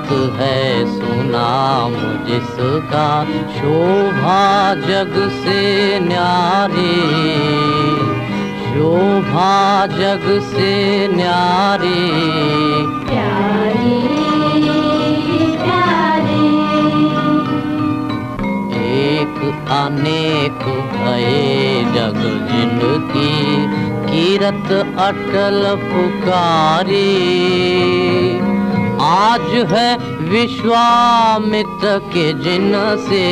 एक है सुनाम जिसका शोभा जग से न्यारी, शोभा जग से न्यारी, प्यारी प्यारी। एक अनेक भये जग जिनकी कीरत अटल पुकारी। आज है विश्वामित्र के जिन से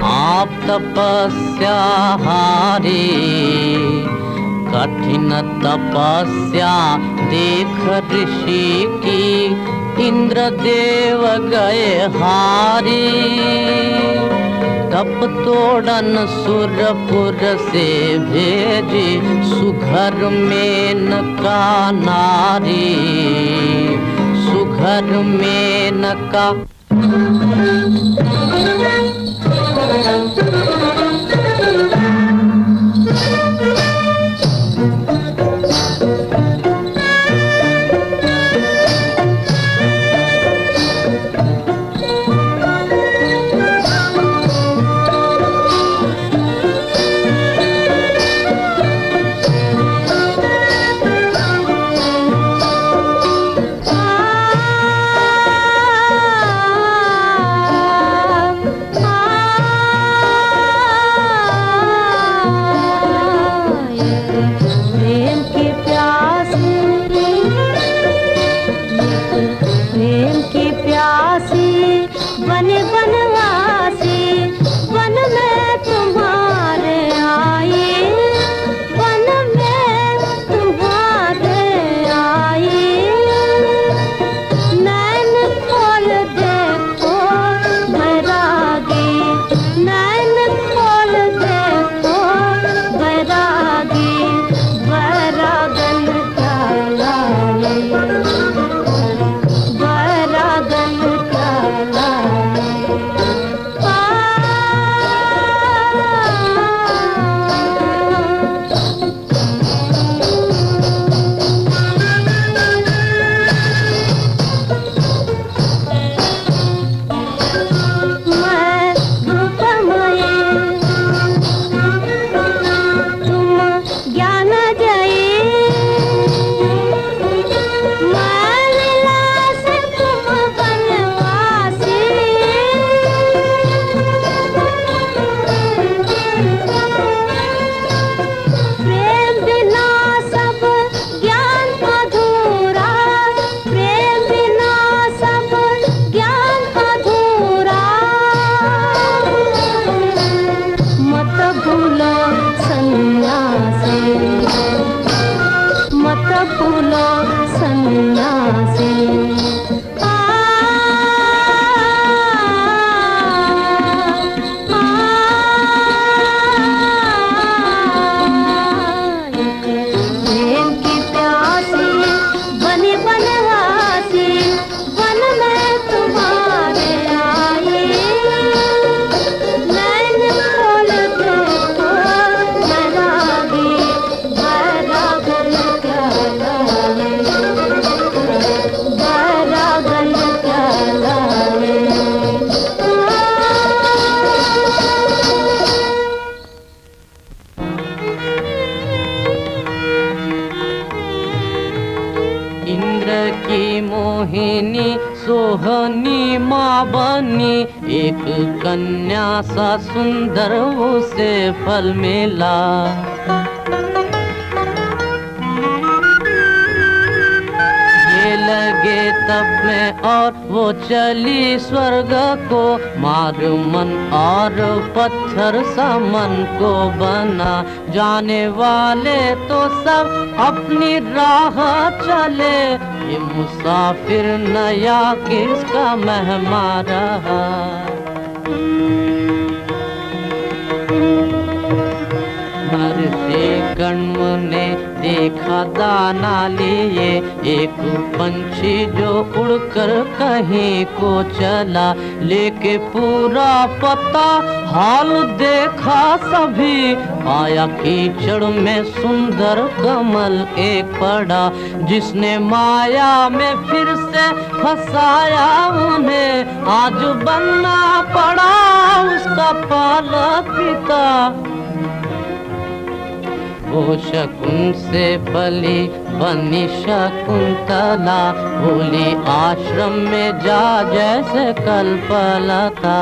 आप तपस्या हारी। कठिन तपस्या देख ऋषि की इंद्रदेव गए हारी। तप तोड़न सुरपुर से भेजी सुघर मेनका नारी, सुघर मेनका। मोहिनी सोहनी माँ बनी, एक कन्या सा सुंदर उसे फल मिला। ये लगे तब में और वो चली स्वर्ग को, मार मन और पत्थर सा मन को बना। जाने वाले तो सब अपनी राह चले, ये मुसाफिर नया किसका मेहमान रहा। महर्षि कण्व ने देखा दाना लिए एक पंछी जो उड़कर कहीं को चला, लेके पूरा पता हाल देखा सभी। आया कीचड़ में सुंदर कमल एक पड़ा, जिसने माया में फिर से फंसाया उन्हें। आज बनना पड़ा उसका पालक पिता। वो शकुन से पली बनी शकुंतला, बोली आश्रम में जा जैसे कल्पलता।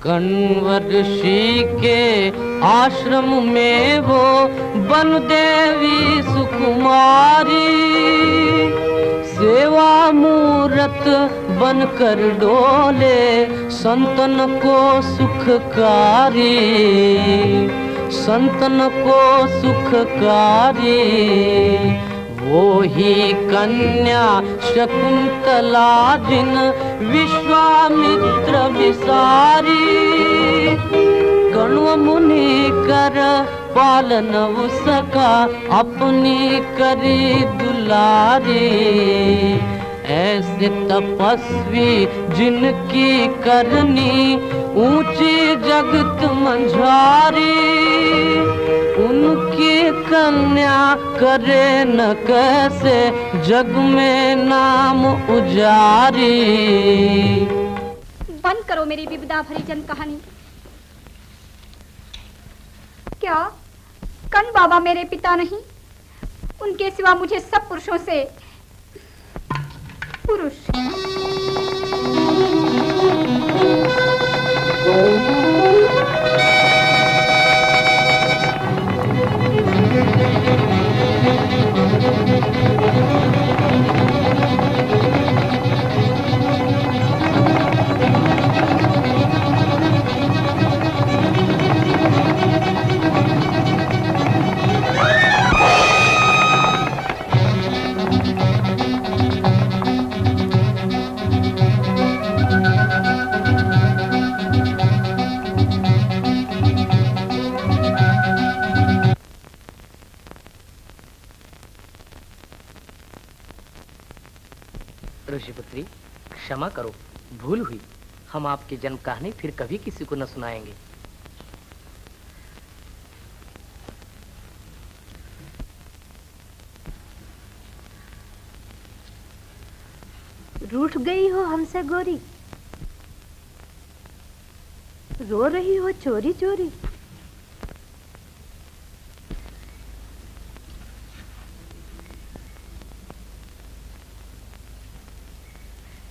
कण्व ऋषि के आश्रम में वो बन देवी सुकुमारी, सेवा मूरत बनकर डोले संतन को सुखकारी, संतन को सुखकारी। वो ही कन्या शकुंतला जिन विश्वामित्र विसारी, कण्व मुनि कर पालन उसका अपनी करी दुलारी। ऐसे तपस्वी जिनकी करनी ऊंची जगत मंझारी, उनकी कन्या करे न कैसे जग में नाम उजारी। बंद करो मेरी विपदा भरी जन कहानी। क्या कन बाबा मेरे पिता नहीं? उनके सिवा मुझे सब पुरुषों से पुरुष। ऋषिपुत्री, क्षमा करो, भूल हुई। हम आपकी जन्म कहानी फिर कभी किसी को न सुनाएंगे। रूठ गई हो हमसे गोरी, रो रही हो चोरी चोरी।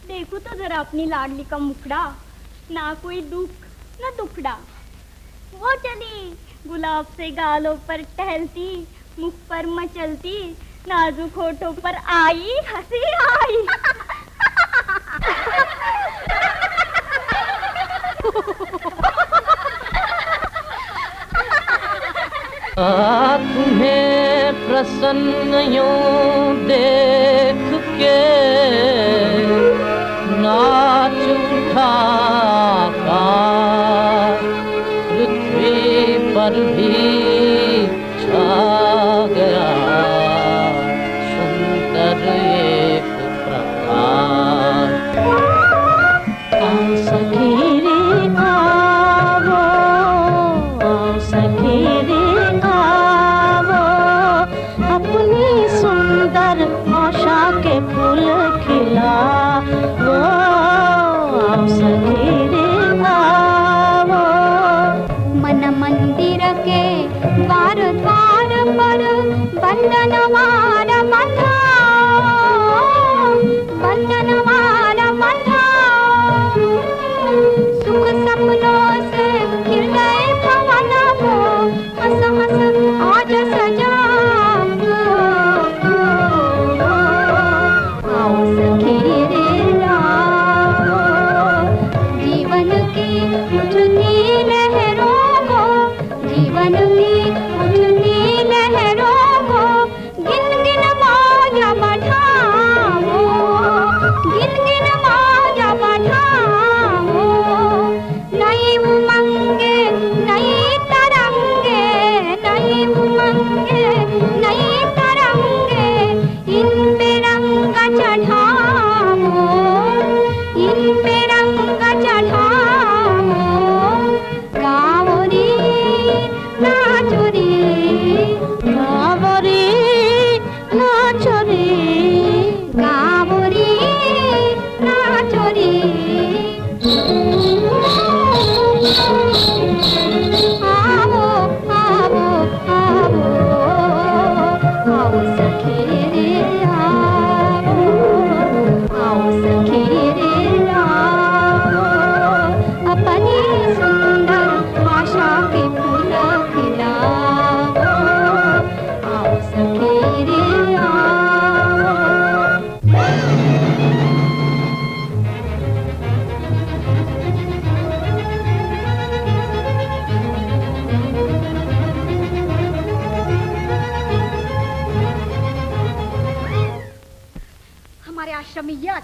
देखो तो जरा अपनी लाडली का मुखड़ा, ना कोई दुख ना दुखड़ा। वो चली गुलाब से गालों पर टहलती, मुख पर मचलती, नाजुक होठों पर आई हंसी आई। तुम्हें प्रसन्न यूं देख के नाच उठा आकाश, पृथ्वी पर भी छा गया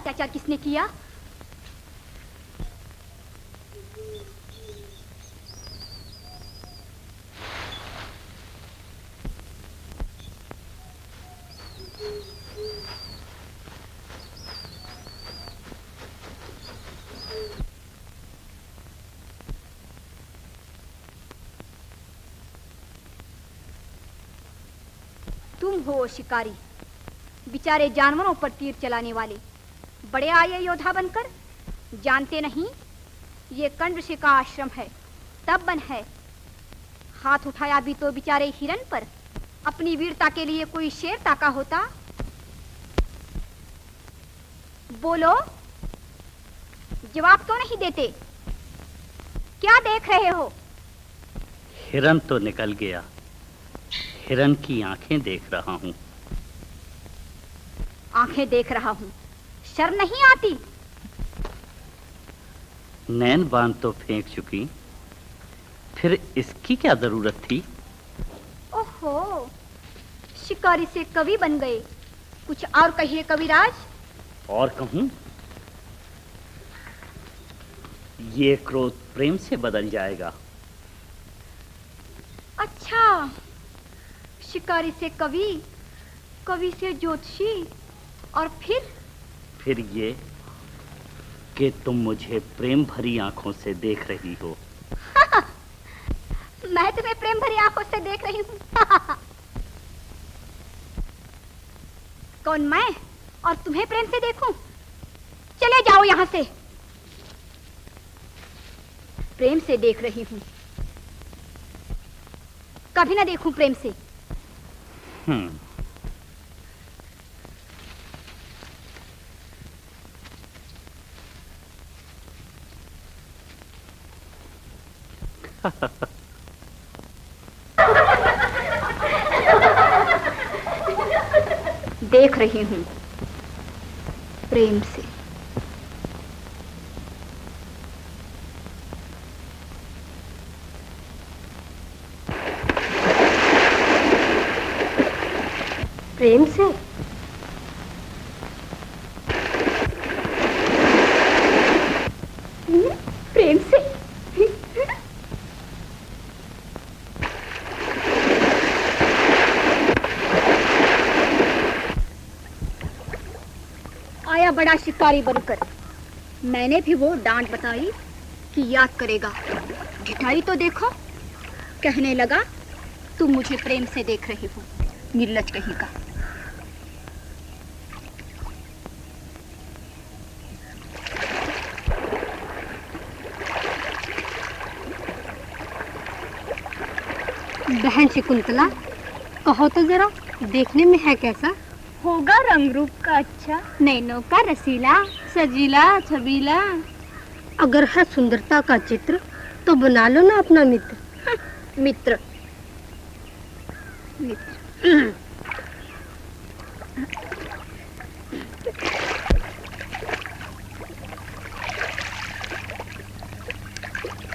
अत्याचार किसने किया? तुम हो शिकारी, बेचारे जानवरों पर तीर चलाने वाले, बड़े आए योद्धा बनकर। जानते नहीं ये कंड ऋषि का आश्रम है, तब बन है। हाथ उठाया भी तो बेचारे हिरन पर, अपनी वीरता के लिए कोई शेर ताका होता। बोलो, जवाब तो नहीं देते। क्या देख रहे हो? हिरन तो निकल गया, हिरन की आंखें देख रहा हूँ। आंखें देख रहा हूँ, शर्म नहीं आती? नैन बांध तो फेंक चुकी, फिर इसकी क्या जरूरत थी? ओहो, शिकारी से कवि बन गए। कुछ और कहिए कविराज। और कहूँ? ये क्रोध प्रेम से बदल जाएगा। अच्छा, शिकारी से कवि, कवि से ज्योतिषी, और फिर ये कि तुम मुझे प्रेम भरी आंखों से देख रही हो। मैं तुम्हें प्रेम भरी आंखों से देख रही हूँ। कौन मैं और तुम्हें प्रेम से देखूं? चले जाओ यहाँ से। प्रेम से देख रही हूँ, कभी ना देखूं प्रेम से। देख रही हूँ प्रेम से। प्रेम से? प्रेम से? आया बड़ा शिकारी बनकर। मैंने भी वो डांट बताई कि याद करेगा। ढिठाई तो देखो, कहने लगा तुम मुझे प्रेम से देख रही हो। निर्लज कहीं का। बहन शकुंतला, कहो तो जरा, देखने में है कैसा? होगा रंग रूप का अच्छा, नैनों का रसीला, सजीला छबीला। अगर है सुंदरता का चित्र तो बना लो ना अपना मित्र। मित्र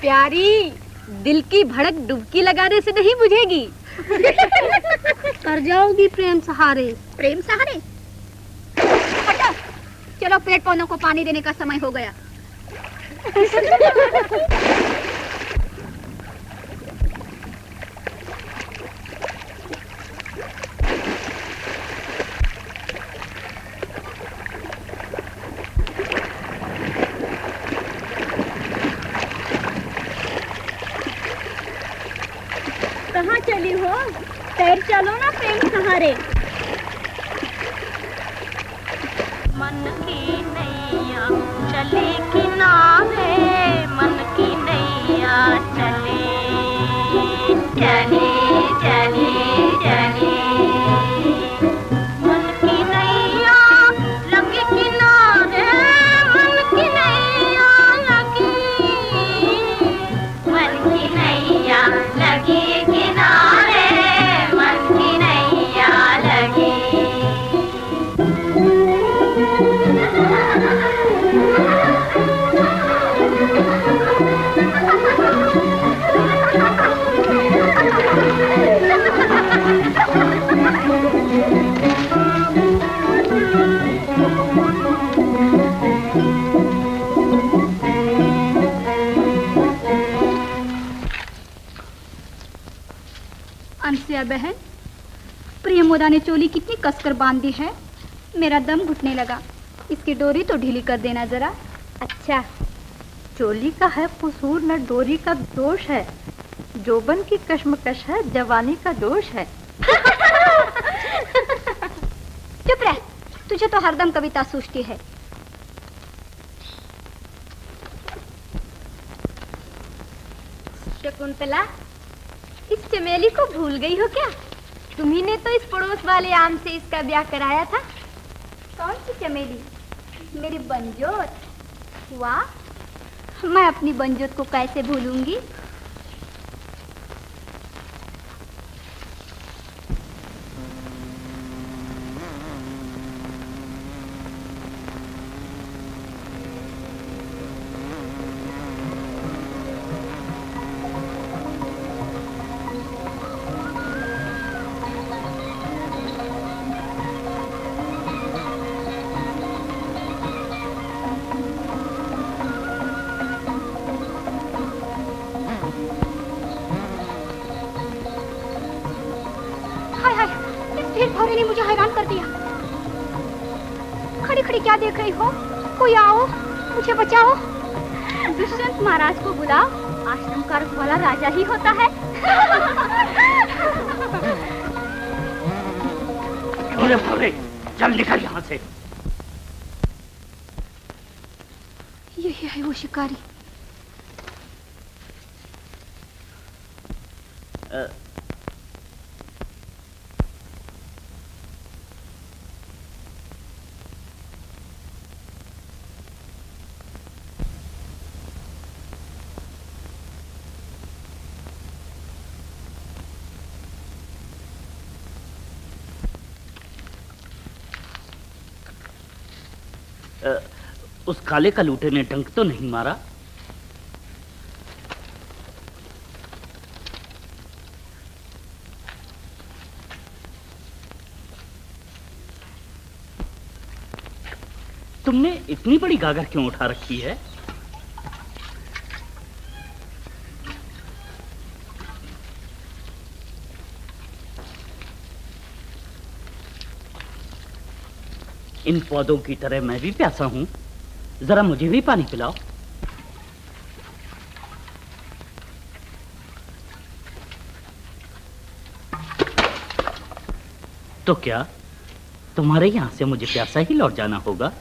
प्यारी, दिल की भड़क डुबकी लगाने से नहीं बुझेगी। कर जाओगी प्रेम सहारे। प्रेम सहारे? हटो, चलो पेड़ पौधों को पानी देने का समय हो गया। कहाँ चली हो? तैर चलो ना प्रेम सहारे। मन की नैया चले किनारे, मन की नैया चले चले चले चले। मन की नैया लगी किनारे, मन की नैया लगी, मन की नैया लगी किनारे, मन की नैया लगी। आसिया बहन, प्रियमोदा ने चोली कितनी कसकर बांध दी है, मेरा दम घुटने लगा। इसकी डोरी तो ढीली कर देना जरा। अच्छा, चोली का है कसूर न डोरी का दोष है, जोबन की कश्मकश है, जवानी का दोष है। चुप रह, तुझे तो हरदम कविता सूझती है। शकुंतला, इस चमेली को भूल गई हो क्या? तुम्ही ने तो इस पड़ोस वाले आम से इसका ब्याह कराया था। कौन सी चमेली? मेरी बंजोत। वाह, मैं अपनी बंजोत को कैसे भूलूंगी। ने मुझे हैरान कर दिया। खड़ी खड़ी क्या देख रही हो? कोई आओ, मुझे बचाओ। दुष्यंत महाराज को बुलाओ, आश्रम का रखवाला राजा ही होता है। चल निकल यहाँ से। यही है वो शिकारी। उस काले का लूटे ने डंक तो नहीं मारा? तुमने इतनी बड़ी गागर क्यों उठा रखी है? इन पौधों की तरह मैं भी प्यासा हूं, जरा मुझे भी पानी पिलाओ। तो क्या तुम्हारे यहां से मुझे प्यासा ही लौट जाना होगा?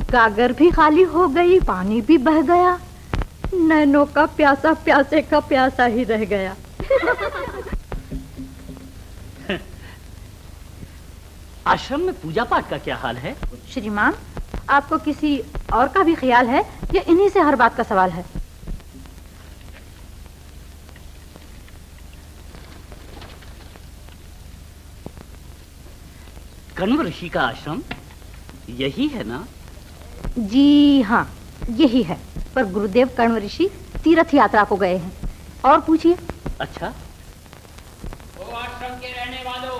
गागर भी खाली हो गई, पानी भी बह गया, नैनों का प्यासा प्यासे का प्यासा ही रह गया। आश्रम में पूजा पाठ का क्या हाल है? श्रीमान, आपको किसी और का भी ख्याल है या इन्हीं से हर बात का सवाल है? कण्व ऋषि का आश्रम यही है ना? जी हाँ, यही है, पर गुरुदेव कण्व ऋषि तीर्थ यात्रा को गए हैं। और पूछिए। अच्छा। वो आश्रम के रहने वालों,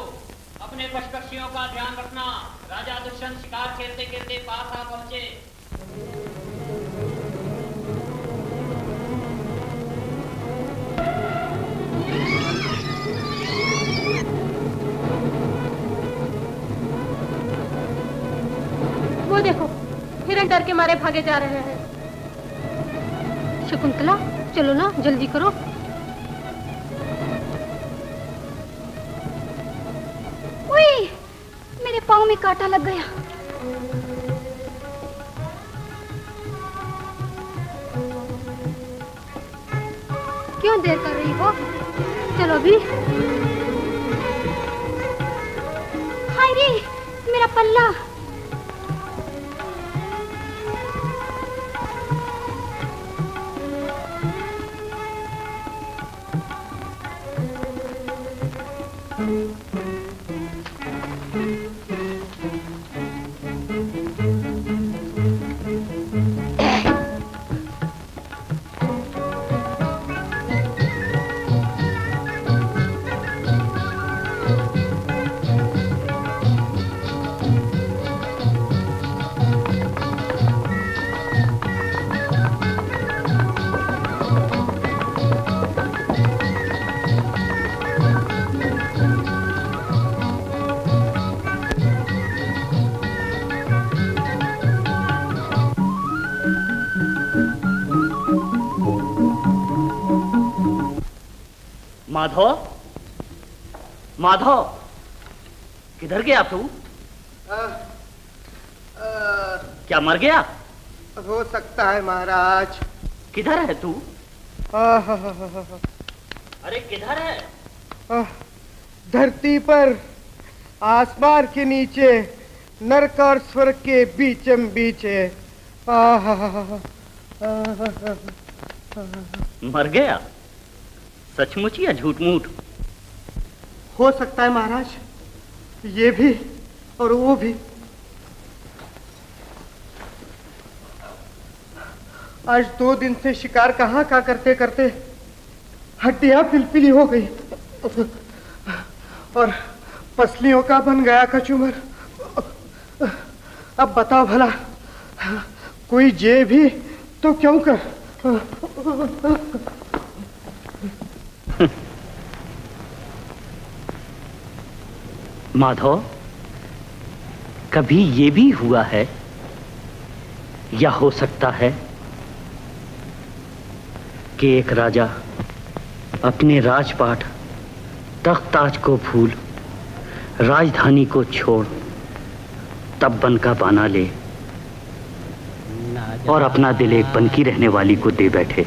अपने पशु पक्षियों का ध्यान रखना। राजा दुष्यंत शिकार खेलते खेलते पास आ पहुंचे। वो देखो, हिरण डर के मारे भागे जा रहे हैं। शकुंतला, चलो ना, जल्दी करो। उई, मेरे पाँव में कांटा लग गया। क्यों देर कर रही हो? चलो भी। हाय रे, मेरा पल्ला। माधव, माधव, किधर गया तू? क्या मर गया? हो सकता है महाराज। किधर है तू? अरे किधर है? धरती पर, आसमान के नीचे, नरक और स्वर्ग के बीचम बीच है। मर गया? सचमुच या झूठ मूठ? हो सकता है महाराज, ये भी और वो भी। आज 2 दिन से शिकार कहाँ का करते करते हड्डियां पिलपिली हो गई और पसलियों का बन गया कचूमर। अब बताओ भला, कोई जे भी तो क्यों कर। माधव, कभी ये भी हुआ है या हो सकता है कि एक राजा अपने राजपाट तख्त ताज को भूल राजधानी को छोड़ तब बन का बाना ले और अपना दिल एक बन की रहने वाली को दे बैठे।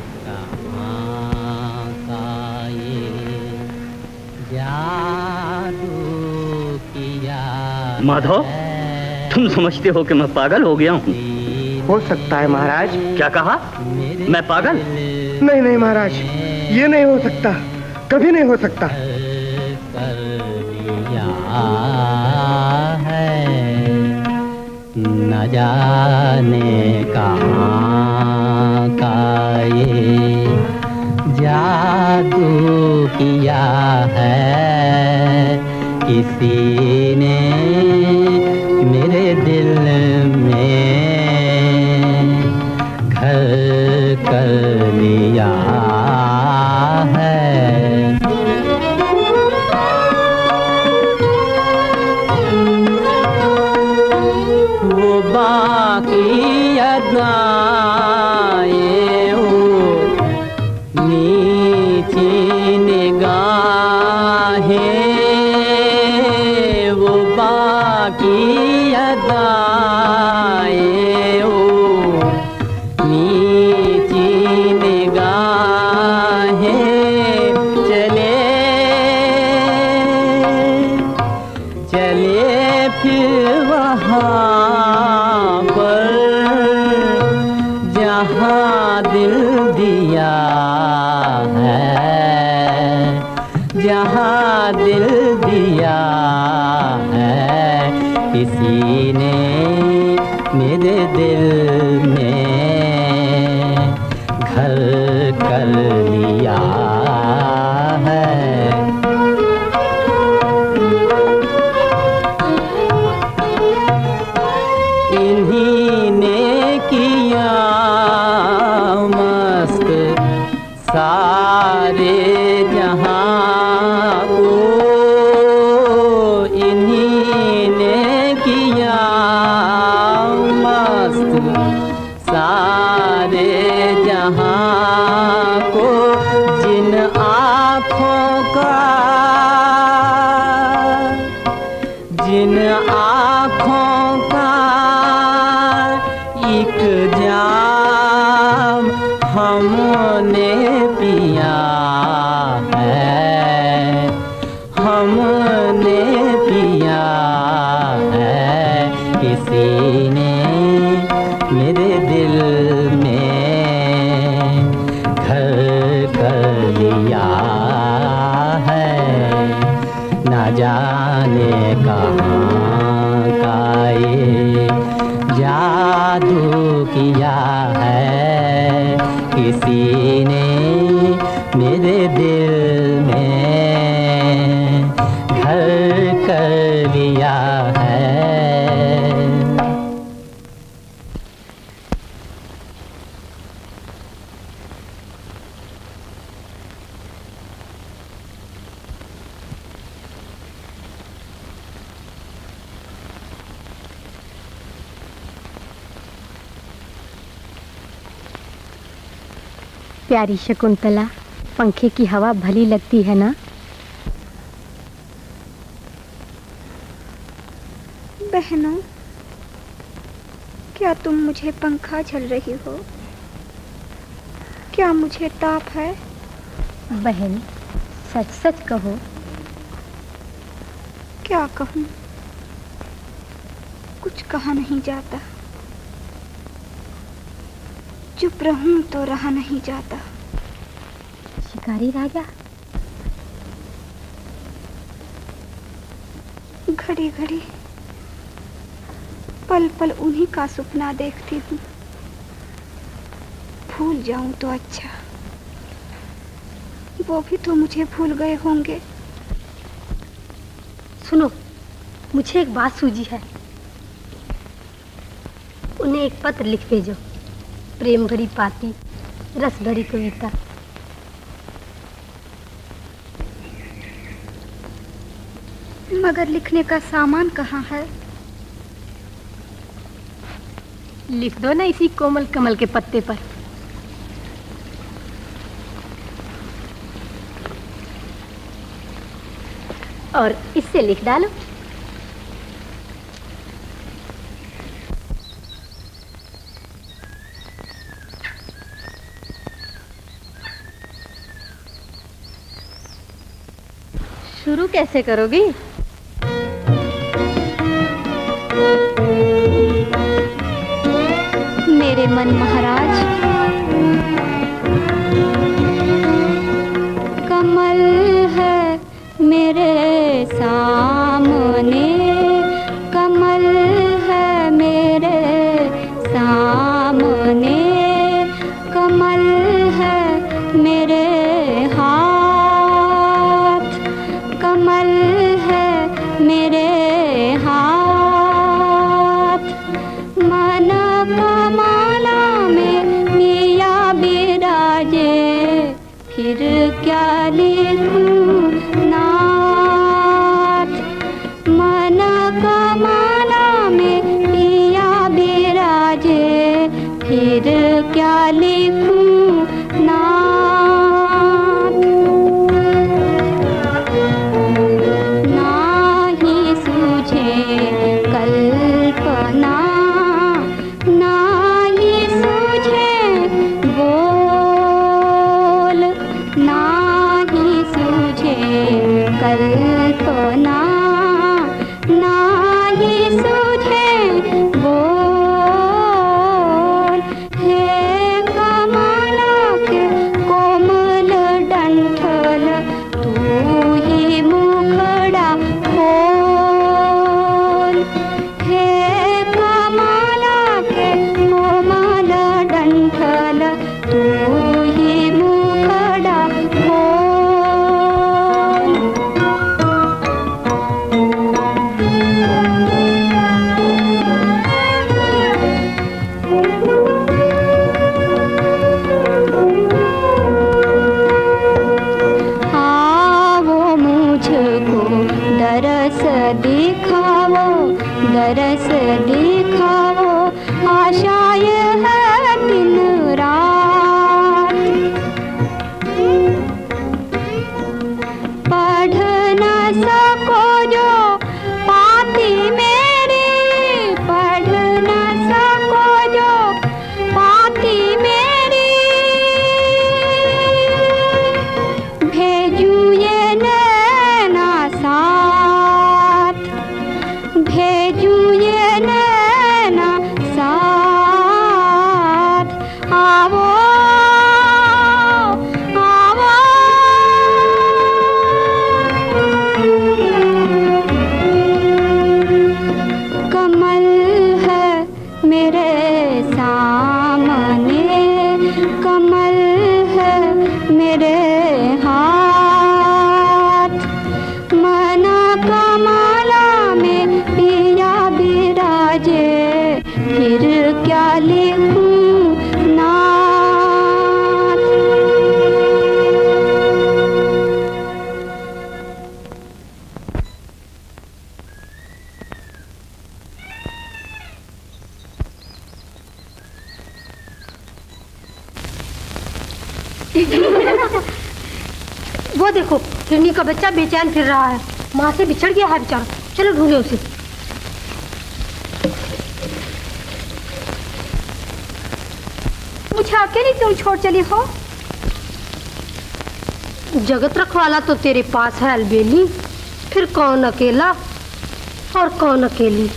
माधव, तुम समझते हो कि मैं पागल हो गया हूँ? हो सकता है महाराज। क्या कहा? मैं पागल? नहीं नहीं महाराज, ये नहीं हो सकता, कभी नहीं हो सकता। न जाने कहाँ का ये जादू किया है किसी ने मेरे दिल में घर कर लिया है। वो बाकी अदाएं नीची निगाहें, वो बाकी अदाएं नीची निगाहें, चले चले फिर वहाँ पर जहाँ दिल दिया है, जहाँ दिल दिया है किसी ने मेरे दिल में घर कर लिया है। इन्हीं ने किया मस्त सारे जहां को, इन्हीं ने किया मस्त सारे जहां को, जिन आँखों का, जिन आँखों का एक जाम हमने पिया है, हमने पिया है किसी ने मेरे दिल में घर कर लिया है। ना जाने कहाँ का ये जादू किया है किसी ने मेरे दिल में घर कर लिया है। प्यारी शकुंतला, पंखे की हवा भली लगती है ना? बहनों, क्या तुम मुझे पंखा झल रही हो? क्या मुझे ताप है? बहन, सच सच कहो। क्या कहूँ? कुछ कहा नहीं जाता। चुप रहूं तो रहा नहीं जाता। शिकारी राजा, घड़ी घड़ी पल पल उन्हीं का सपना देखती हूँ। भूल जाऊं तो अच्छा, वो भी तो मुझे भूल गए होंगे। सुनो, मुझे एक बात सूझी है। उन्हें एक पत्र लिख भेजो, प्रेम भरी पाती, रस भरी कविता। मगर लिखने का सामान कहाँ है? लिख दो ना इसी कोमल कमल के पत्ते पर। और इससे लिख डालो। शुरू कैसे करोगी? मेरे मन महाराज, कमल है मेरे सामने, कमल है मेरे सामने, कमल है मेरे हाथ, कमल है मेरे हाथ। मन कमाला में पिया बिराजे, फिर क्या लिखूं नाथ। मन कमाला में पिया बिराजे, फिर क्या लिखूं नाथ। नाही सूझे कल्पना, नाही सूझे बोल, नाही सूझे कल्पना, नाही सूझे बोल। हे कमला के कोमल डंठल, तू ही मुखड़ा खोल। हे कमला के कोमल डंठल, तू ही मुखड़ा खोल। आओ मुझको दरस दिखाओ, दरस दिखाओ, आशाएं है दिन रात। पढ़ न सको जो पाती मेरी, पढ़ न सको जो पाती मेरी, भेजूं ये नैना साथ, भेजूं ये नैना साथ। आवो आवो, कमल है मेरे सामने, कमल है मेरे हाथ। मन कमला में पिया बिराजे, फिर क्या लिखूं नाथ। वो देखो हिरनी का बच्चा बेचैन फिर रहा है, माँ से बिछड़ गया है बेचारा। चलो ढूंढे उसे। मुझे अकेली क्यों छोड़ चली हो? जगत रखवाला तो तेरे पास है अलबेली, फिर कौन अकेला और कौन अकेली।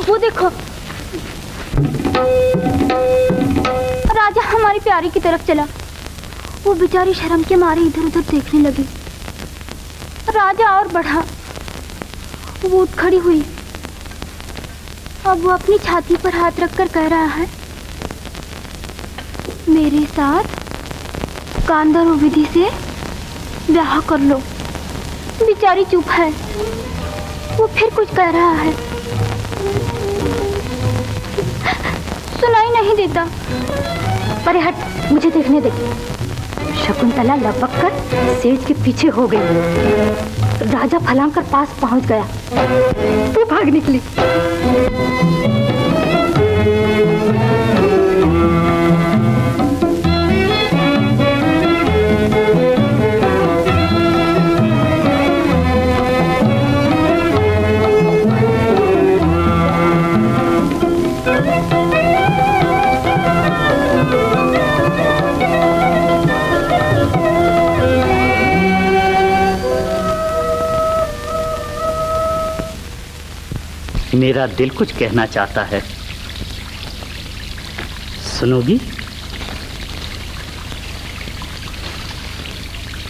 वो देखो राजा हमारी प्यारी की तरफ चला। वो बेचारी शर्म के मारे इधर उधर देखने लगी। राजा और बढ़ा, वो उठ खड़ी हुई। अब वो अपनी छाती पर हाथ रखकर कह रहा है, मेरे साथ गांधर्व विधि से ब्याह कर लो। बेचारी चुप है, वो फिर कुछ कह रहा है, सुनाई नहीं देता। परे हट, मुझे देखने दे। शकुंतला लपक कर सेज के पीछे हो गई। राजा फलांग कर पास पहुंच गया, वो भाग निकली। मेरा दिल कुछ कहना चाहता है, सुनोगी?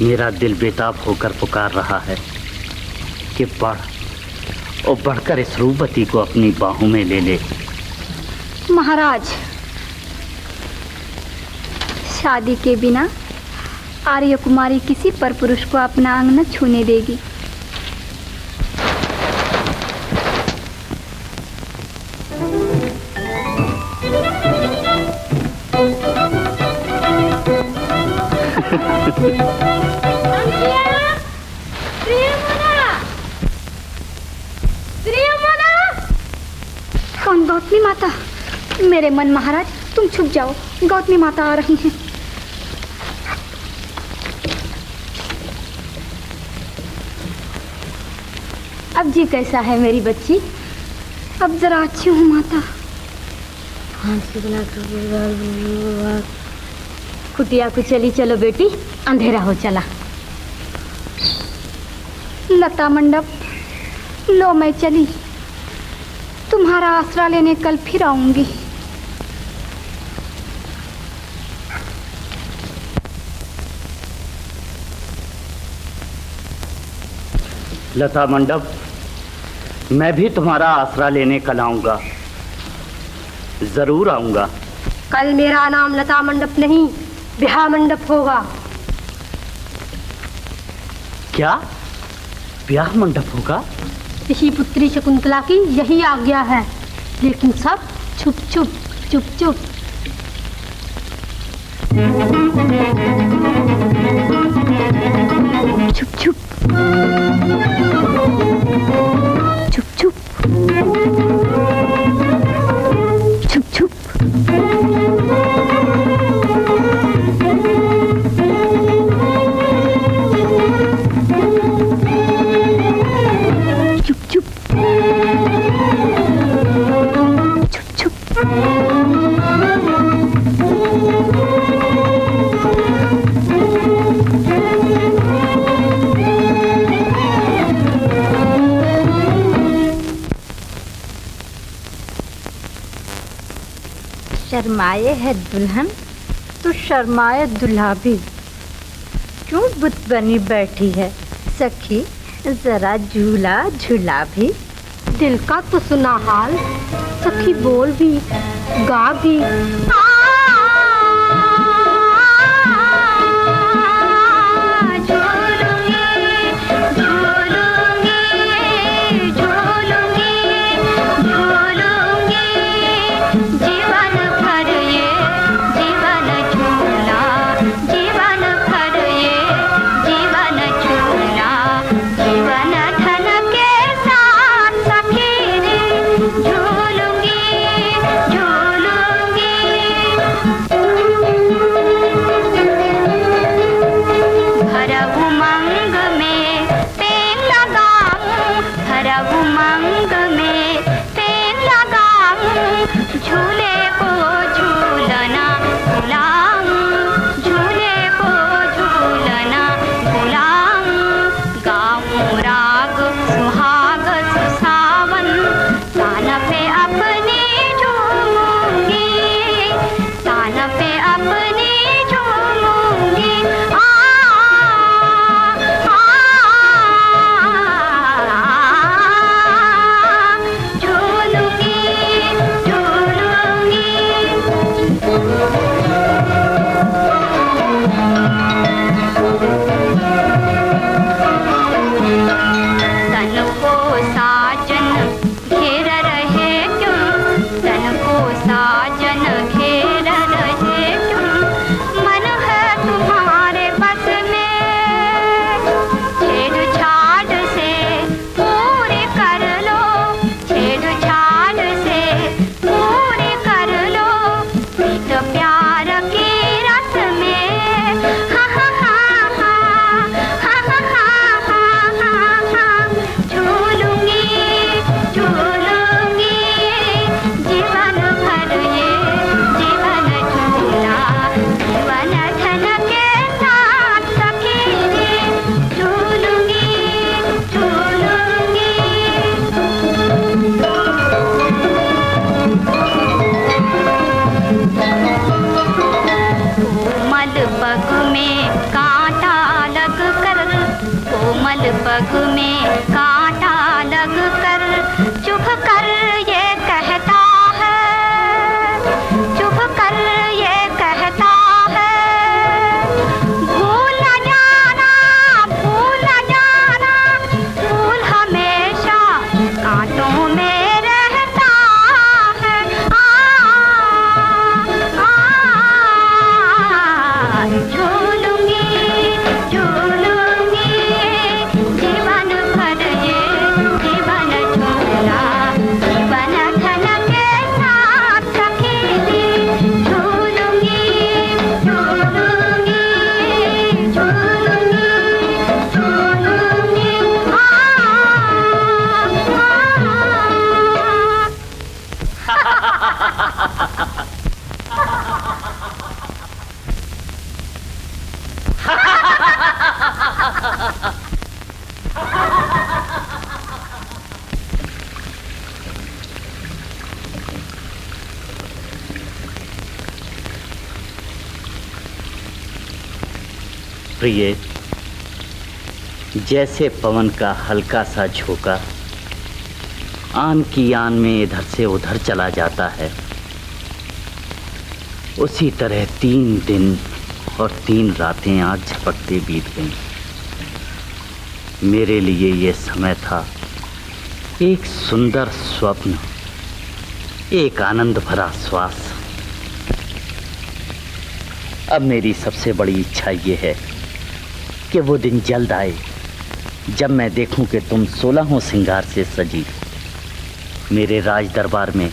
मेरा दिल बेताब होकर पुकार रहा है कि बढ़ और बढ़कर इस रूपवती को अपनी बाहों में ले ले। महाराज, शादी के बिना आर्य कुमारी किसी पर पुरुष को अपना अंग न छूने देगी। कौन? गौतमी माता? मेरे मन महाराज, तुम छुप जाओ, गौतमी माता आ रही हैं। अब जी कैसा है मेरी बच्ची? अब जरा अच्छी हूँ माता। कुटिया को चली चलो बेटी, अंधेरा हो चला। लता मंडप, लो मैं चली, तुम्हारा आसरा लेने कल फिर आऊंगी। लता मंडप, मैं भी तुम्हारा आसरा लेने कल आऊंगा, जरूर आऊंगा। कल मेरा नाम लता मंडप नहीं, ब्याह मंडप होगा। क्या ब्याह मंडप होगा? ऋषि पुत्री शकुंतला की यही आज्ञा है, लेकिन सब छुप छुप चुप चुप। छुप छुप छुप छुप छुप छुप। शर्माए है दुल्हन तो शर्माए दुल्हा भी। क्यों बुत बनी बैठी है सखी, जरा झूला झूला भी। दिल का तो सुना हाल, सखी बोल भी गा भी। जीवन भर ये जीवन झूला कोमल पग में कांटा लग कर चुभ कर ये कहता है, चुभ कर ये कहता है, भूल न जाना, भूल न जाना, फूल हमेशा कांटों में रहता है। झूलूंगी झूलूंगी जीवन भर ये जीवन झूला, जीवन धन के साथ सखी, झूलूंगी झूलूंगी झूलूंगी झूलूंगी। प्रिय, जैसे पवन का हल्का सा झोंका आन की आन में इधर से उधर चला जाता है, उसी तरह 3 दिन और 3 रातें आग झपकते बीत गईं। मेरे लिए ये समय था एक सुंदर स्वप्न, एक आनंद भरा श्वास। अब मेरी सबसे बड़ी इच्छा ये है कि वो दिन जल्द आए जब मैं देखूं कि तुम 16वें श्रृंगार से सजी मेरे राज दरबार में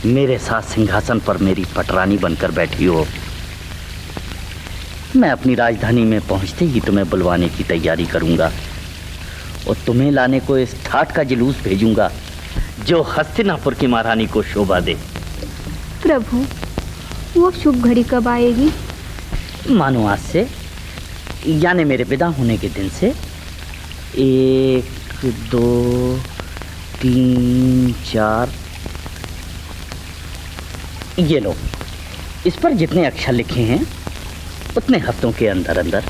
मेरे साथ सिंहासन पर मेरी पटरानी बनकर बैठी हो। मैं अपनी राजधानी में पहुंचते ही तुम्हें बुलवाने की तैयारी करूंगा और तुम्हें लाने को इस ठाट का जुलूस भेजूंगा जो हस्तिनापुर की महारानी को शोभा दे। प्रभु, वो शुभ घड़ी कब आएगी? मानो आज से, यानी मेरे विदा होने के दिन से 1 2 3 4। ये लो, इस पर जितने अक्षर लिखे हैं उतने हफ्तों के अंदर अंदर।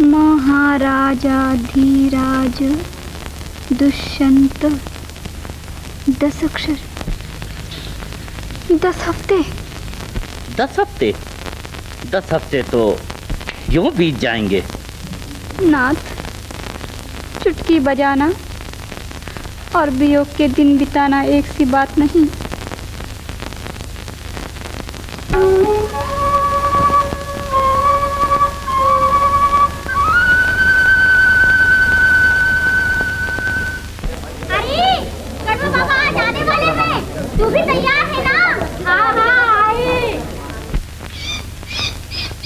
महाराजा धीराज दुष्यंत, 10 अक्षर, 10 हफ्ते। 10 हफ्ते? 10 हफ्ते तो यूं बीत जाएंगे। नाथ, चुटकी बजाना और वियोग के दिन बिताना एक सी बात नहीं। अरे कड़वा बाबा जाने वाले हैं, तू भी तैयार है ना? हाँ हाँ आए।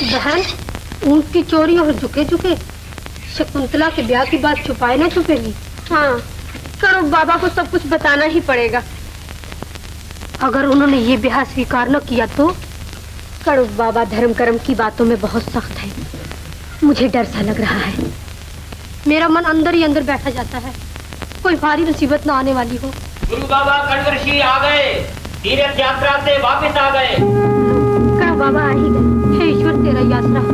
बहन, ऊंट की चोरी और झुके झुके शकुंतला के ब्याह की बात छुपाए ना छुपेगी। हाँ, करो बाबा को सब कुछ बताना ही पड़ेगा। अगर उन्होंने ये ब्याह स्वीकार न किया तो? कड़ू बाबा धर्म कर्म की बातों में बहुत सख्त है, मुझे डर सा लग रहा है। मेरा मन अंदर ही अंदर बैठा जाता है, कोई भारी मुसीबत न आने वाली हो। गुरु बाबा खंड ऋषि आ गए, तीर्थ यात्रा से वापस आ गए। कड़ू बाबा आ ही गए। हे ईश्वर, तेरा ही आसरा।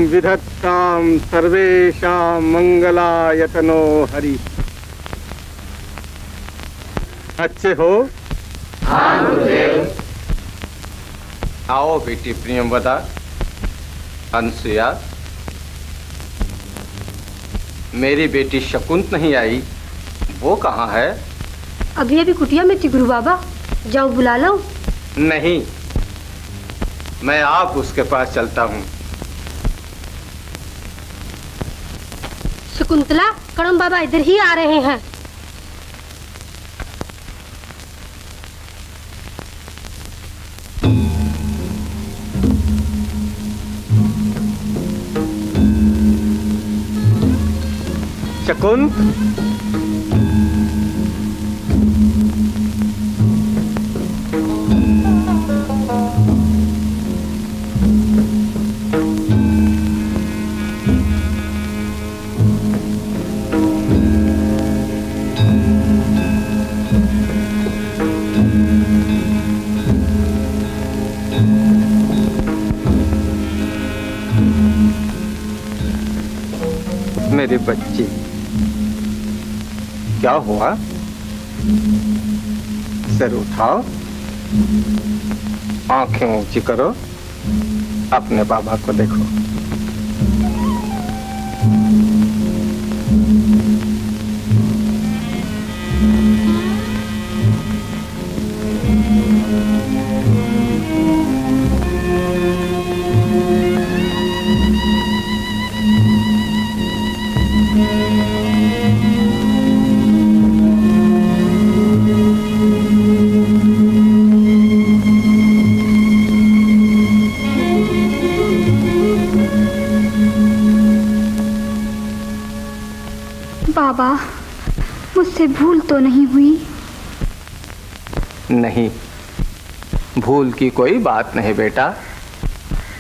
विधत्ताम सर्वेषां मंगलायतनो हरि। अच्छे हो? हाँ गुरुदेव। आओ बेटी प्रियंवदा, अनसुया, मेरी बेटी शकुंत नहीं आई, वो कहाँ है? अभी अभी कुटिया में थी गुरु बाबा, जाओ बुला लो। नहीं, मैं आप उसके पास चलता हूँ। शकुंतला, कड़म बाबा इधर ही आ रहे हैं। शकुंत, मेरी बच्ची, क्या हुआ? सर उठाओ, आंखें ऊंची करो, अपने बाबा को देखो। बाबा, मुझसे भूल तो नहीं हुई? नहीं, भूल की कोई बात नहीं बेटा।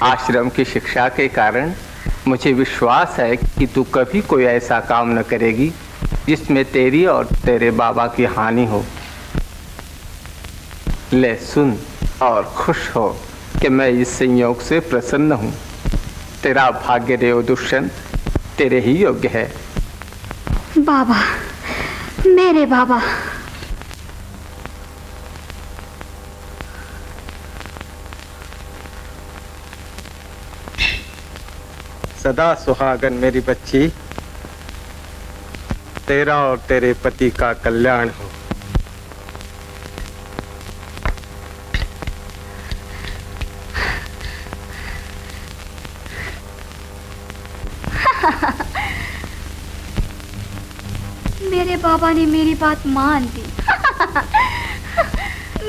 आश्रम की शिक्षा के कारण मुझे विश्वास है कि तू कभी कोई ऐसा काम न करेगी जिसमें तेरी और तेरे बाबा की हानि हो। ले सुन और खुश हो कि मैं इस संयोग से प्रसन्न हूँ। तेरा भाग्य देव दुष्यंत तेरे ही योग्य है। बाबा, मेरे बाबा। सदा सुहागन मेरी बच्ची, तेरा और तेरे पति का कल्याण हो। मेरे बाबा ने मेरी बात मान ली।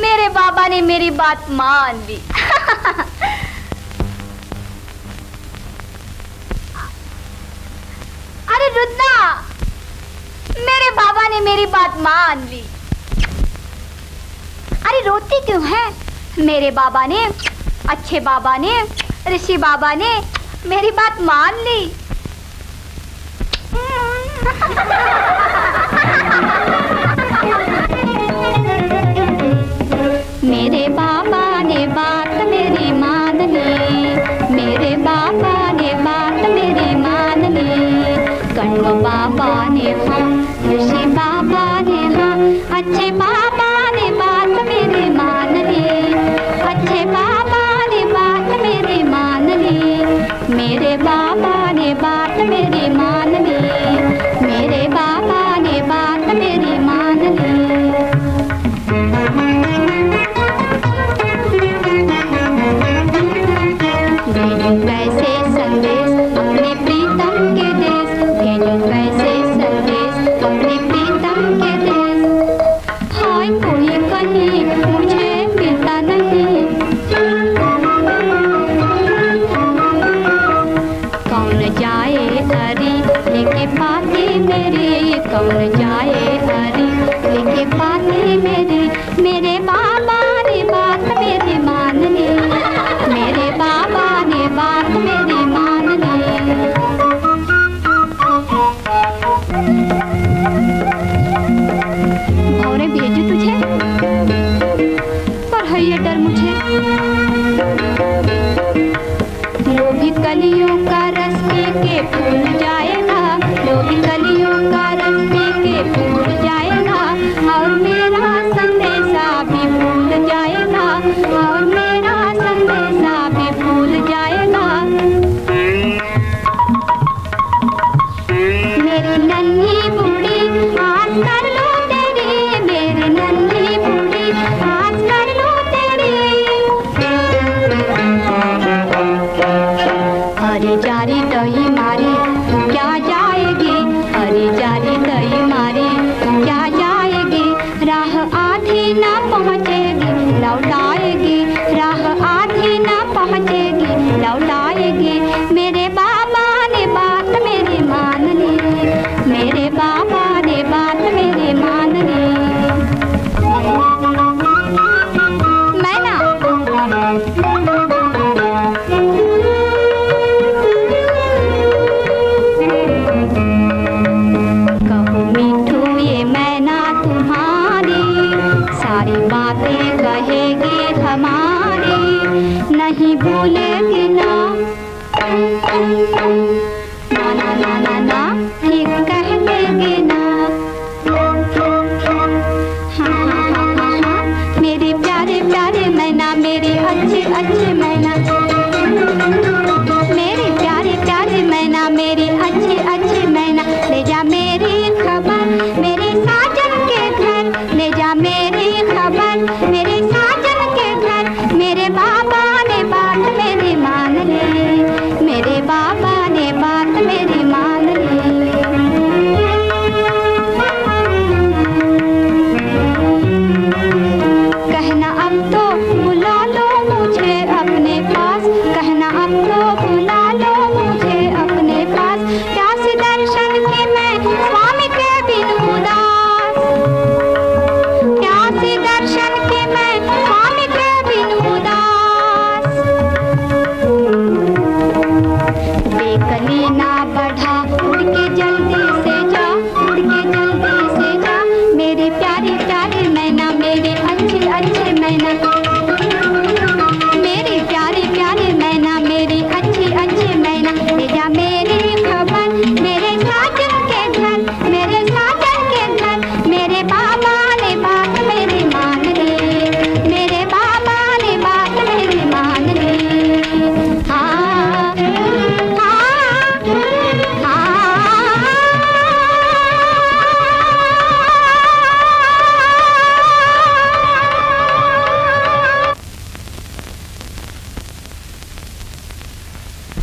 मेरे बाबा ने मेरी बात मान ली। अरे रुद्रा, मेरे बाबा ने मेरी बात मान ली। अरे रोती क्यों है? मेरे बाबा ने, अच्छे बाबा ने, ऋषि बाबा ने मेरी बात मान ली। मेरे बाबा ने बात मेरी मान ली। मेरे बाबा ने बात मेरी मान ली। कण्व बाबा ने हाँ, ऋषि बाबा ने हाँ, अच्छे बाबा ने बात मेरी मान ली। अच्छे बाबा ने बात मेरी मान ली। मेरे बाबा ने बात मेरी मान ली। मेरे बाबा ने बात मेरी मान ली। भेजूं कैसे संदेश अपने प्रीतम के देश। भेजूं कैसे संदेश अपने प्रीतम के देश। हाय कोई कहीं मुझे मिलता नहीं। कौन जाए हरी लेके पाती मेरी। कौन जाए हरी लेके पाती मेरी। मेरे बाबा ने बात मेरी मान ली। मेरे बाबा ने बात मेरी मान ली। भौरे भेजू तुझे, पर है ये डर मुझे। लोभी कलियों का रस पी के फूल जाएगा। लोभी कलियों का रस पी के फूल जाएगा। और मेरा संदेशा भी भूल जाएगा। और मेरा संदेशा भी भूल जाएगा। मेरी नन्ही बूढ़ी आस कर लो तेरी। मेरी नन्ही बूढ़ी आस कर लो तेरी। हरी जारी दही मारी क्या जाएगी। हरी जारी दही मारी क्या जाएगी। राह आधी ना पहुँचेगी लौटाएगी। राह आधी ना पहुँचेगी लौटाएगी। मेरे बाबा ने बात मेरी मान ली। मेरे बाबा ने बात मेरी मान ली। मैं ना कहूँ मीठू ये मैना तुम्हारी। सारी बातें कहेगी हमारी। नहीं भूलेगी ना ना ना ना ना ना।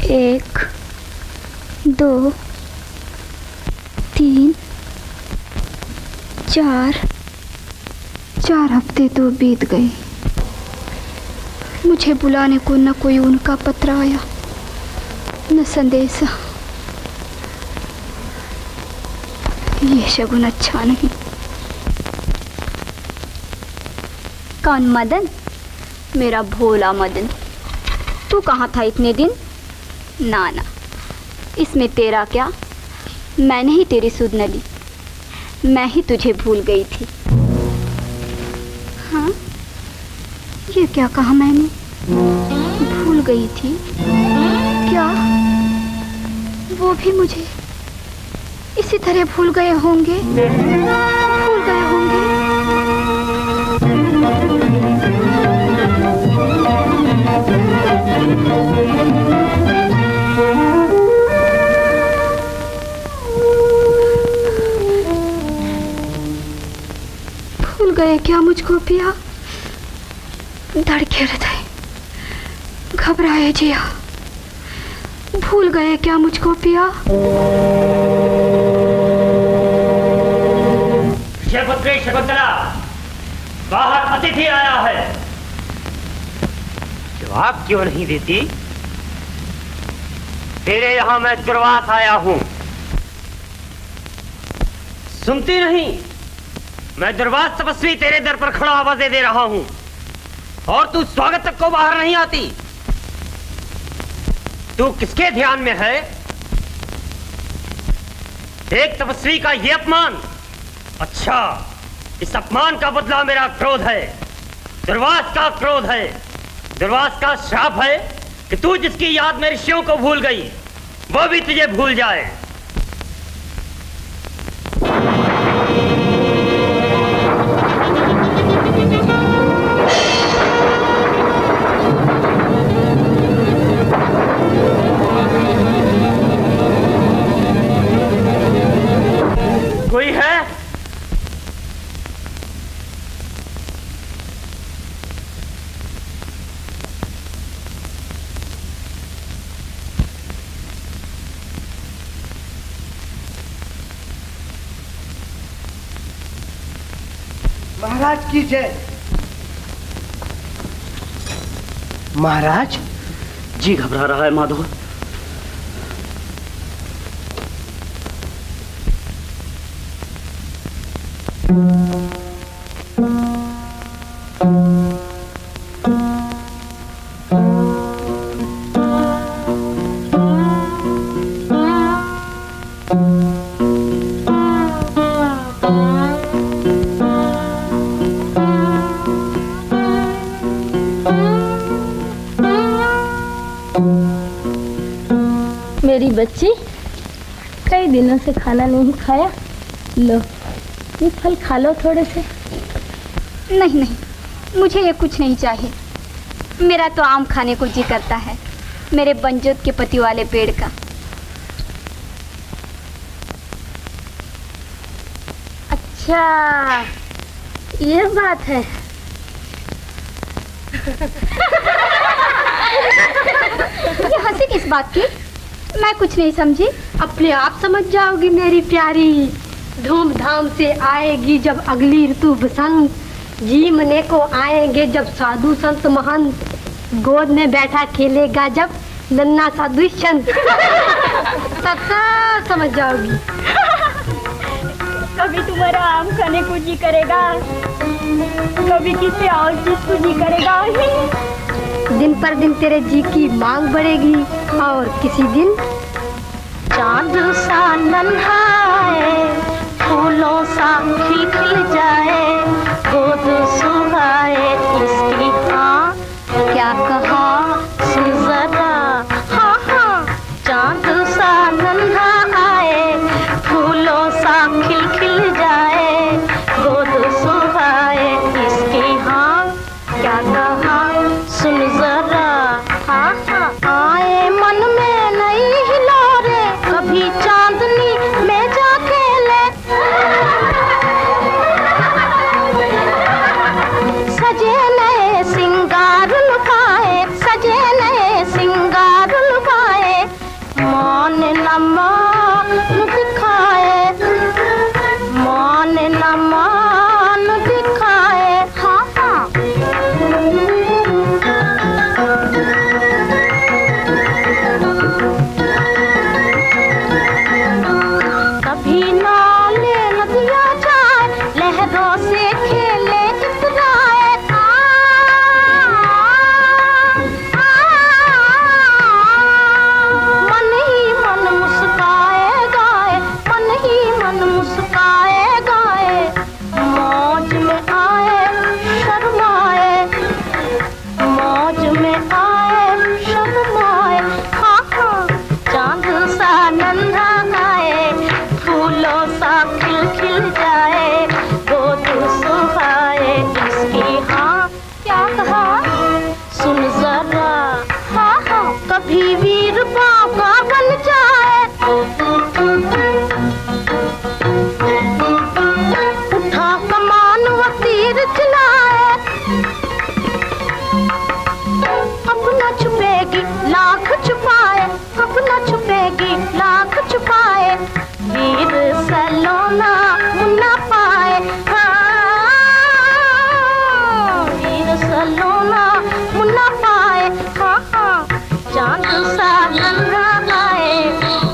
1 2 3 4 हफ्ते तो बीत गए। मुझे बुलाने को न कोई उनका पत्र आया न संदेशा। ये शगुन अच्छा नहीं। कौन मदन? मेरा भोला मदन। तू कहाँ था इतने दिन? ना ना, इसमें तेरा क्या, मैंने ही तेरी सुध न ली, मैं ही तुझे भूल गई थी। हाँ, ये क्या कहा मैंने? भूल गई थी क्या? वो भी मुझे इसी तरह भूल गए होंगे, भूल गए होंगे। भूल गए क्या मुझको पिया? धड़के हृदय, घबराए जिया। भूल गए क्या मुझको पिया? पुत्री शकुंतला, बाहर अतिथि आया है। जवाब क्यों नहीं देती? तेरे यहाँ मैं दुर्वास आया हूँ, सुनती नहीं? मैं दुर्वास तपस्वी तेरे दर पर खड़ा आवाजें दे रहा हूँ और तू स्वागत तक को बाहर नहीं आती। तू किसके ध्यान में है? एक तपस्वी का ये अपमान। अच्छा, इस अपमान का बदला मेरा क्रोध है, दुर्वास का क्रोध है, दुर्वास का श्राप है कि तू जिसकी याद में ऋषियों को भूल गई, वो भी तुझे भूल जाए। कोई है? महाराज की जय। महाराज जी घबरा रहा है माधव। मेरी बच्ची, कई दिनों से खाना नहीं खाया, लो ये फल खा लो थोड़े से। नहीं नहीं, मुझे ये कुछ नहीं चाहिए। मेरा तो आम खाने को जी करता है, मेरे बनजोत के पति वाले पेड़ का। अच्छा, ये बात है। ये हंसी किस बात की? मैं कुछ नहीं समझी। अपने आप समझ जाओगी मेरी प्यारी। धूमधाम से आएगी जब अगली ऋतु बसंत, जी मने को आएंगे जब साधु संत महंत, गोद में बैठा खेलेगा जब नन्ना सा दुष्यंत। तब समझ जाओगी। कभी तुम्हारा आम खाने को जी करेगा, कभी किसी और चीज को जी करेगा। दिन पर दिन तेरे जी की मांग बढ़ेगी और किसी दिन चांद सा नन्हा है, फूलों सा खिल खिल जाए, गोद सुहाए इसकी। हाँ क्या कहा सुन जरा। हाँ हाँ, चांद सा नन्हा आए, फूलों सा खिल खिल जाए, गोद सुहाए इसकी। हाँ क्या कहा सुन जरा। हाँ हाँ, आए मन में नई हिलोरे, कभी चांदनी में जा खेले, सजे नए छुपेगी लाख छुपाए, कब न छुपेगी लाख छुपाए, वीर सलोना मुन्ना पाए, हाँ वीर सलोना मुन्ना पाए, हाँ चांद सा नन्हा आए,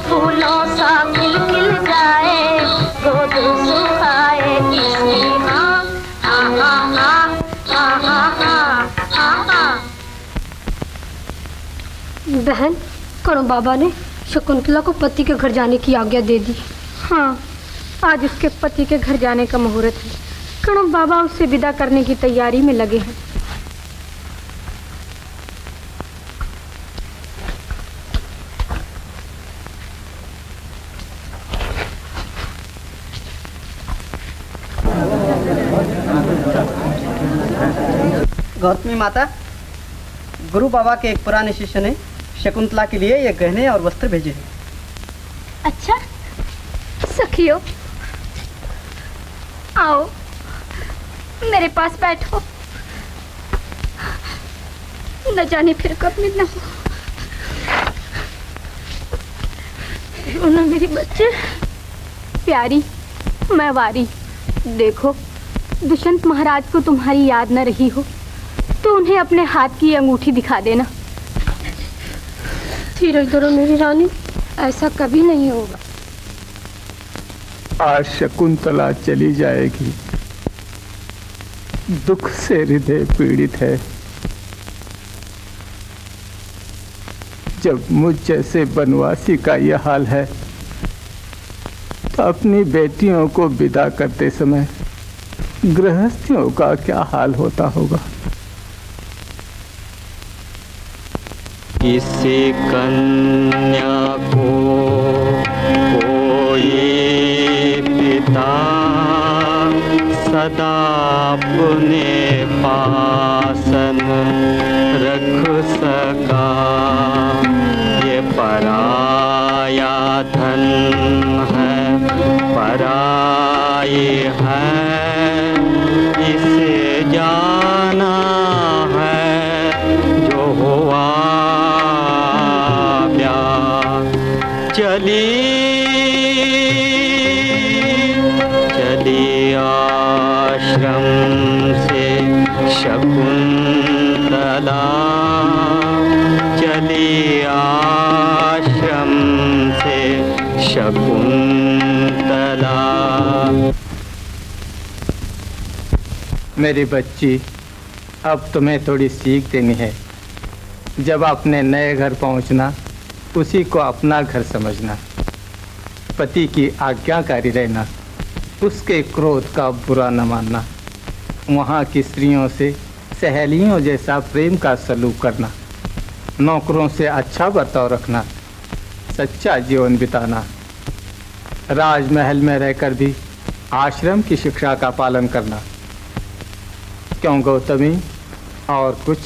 फूलों सा खिल जाए, गोद सुखाए इसकी, हाँ हाँ हाँ हाँ हाँ हाँ हाँ हाँ। बहन, करो बाबा ने शकुंतला को पति के घर जाने की आज्ञा दे दी। हाँ, आज उसके पति के घर जाने का मुहूर्त है। कणो बाबा उससे विदा करने की तैयारी में लगे हैं। गौतमी माता, गुरु बाबा के एक पुराने शिष्य ने शकुंतला के लिए ये गहने और वस्त्र भेजे हैं। अच्छा सखियो, आओ मेरे पास बैठो, न जाने फिर कब मिलना हो। रोना मेरी बच्चे। प्यारी मैं वारी, देखो दुष्यंत महाराज को तुम्हारी याद न रही हो तो उन्हें अपने हाथ की अंगूठी दिखा देना। धीरज धरो मेरी रानी, ऐसा कभी नहीं होगा। आज शकुंतला चली जाएगी, दुख से हृदय पीड़ित है। जब मुझ जैसे बनवासी का यह हाल है तो अपनी बेटियों को विदा करते समय गृहस्थियों का क्या हाल होता होगा। किसी कन्या को कोई पिता सदा अपने पासन रख सका, ये पराया धन है, पराई है, इसे जाना है जो हुआ प्यार। चली चली आश्रम से शकुंतला, चली आश्रम से शकुंतला। मेरी बच्ची, अब तुम्हें थोड़ी सीख देनी है। जब अपने नए घर पहुंचना, उसी को अपना घर समझना, पति की आज्ञाकारी रहना, उसके क्रोध का बुरा न मानना, वहाँ की स्त्रियों से सहेलियों जैसा प्रेम का सलूक करना, नौकरों से अच्छा बर्ताव रखना, सच्चा जीवन बिताना, राजमहल में रहकर भी आश्रम की शिक्षा का पालन करना। क्यों गौतमी, और कुछ?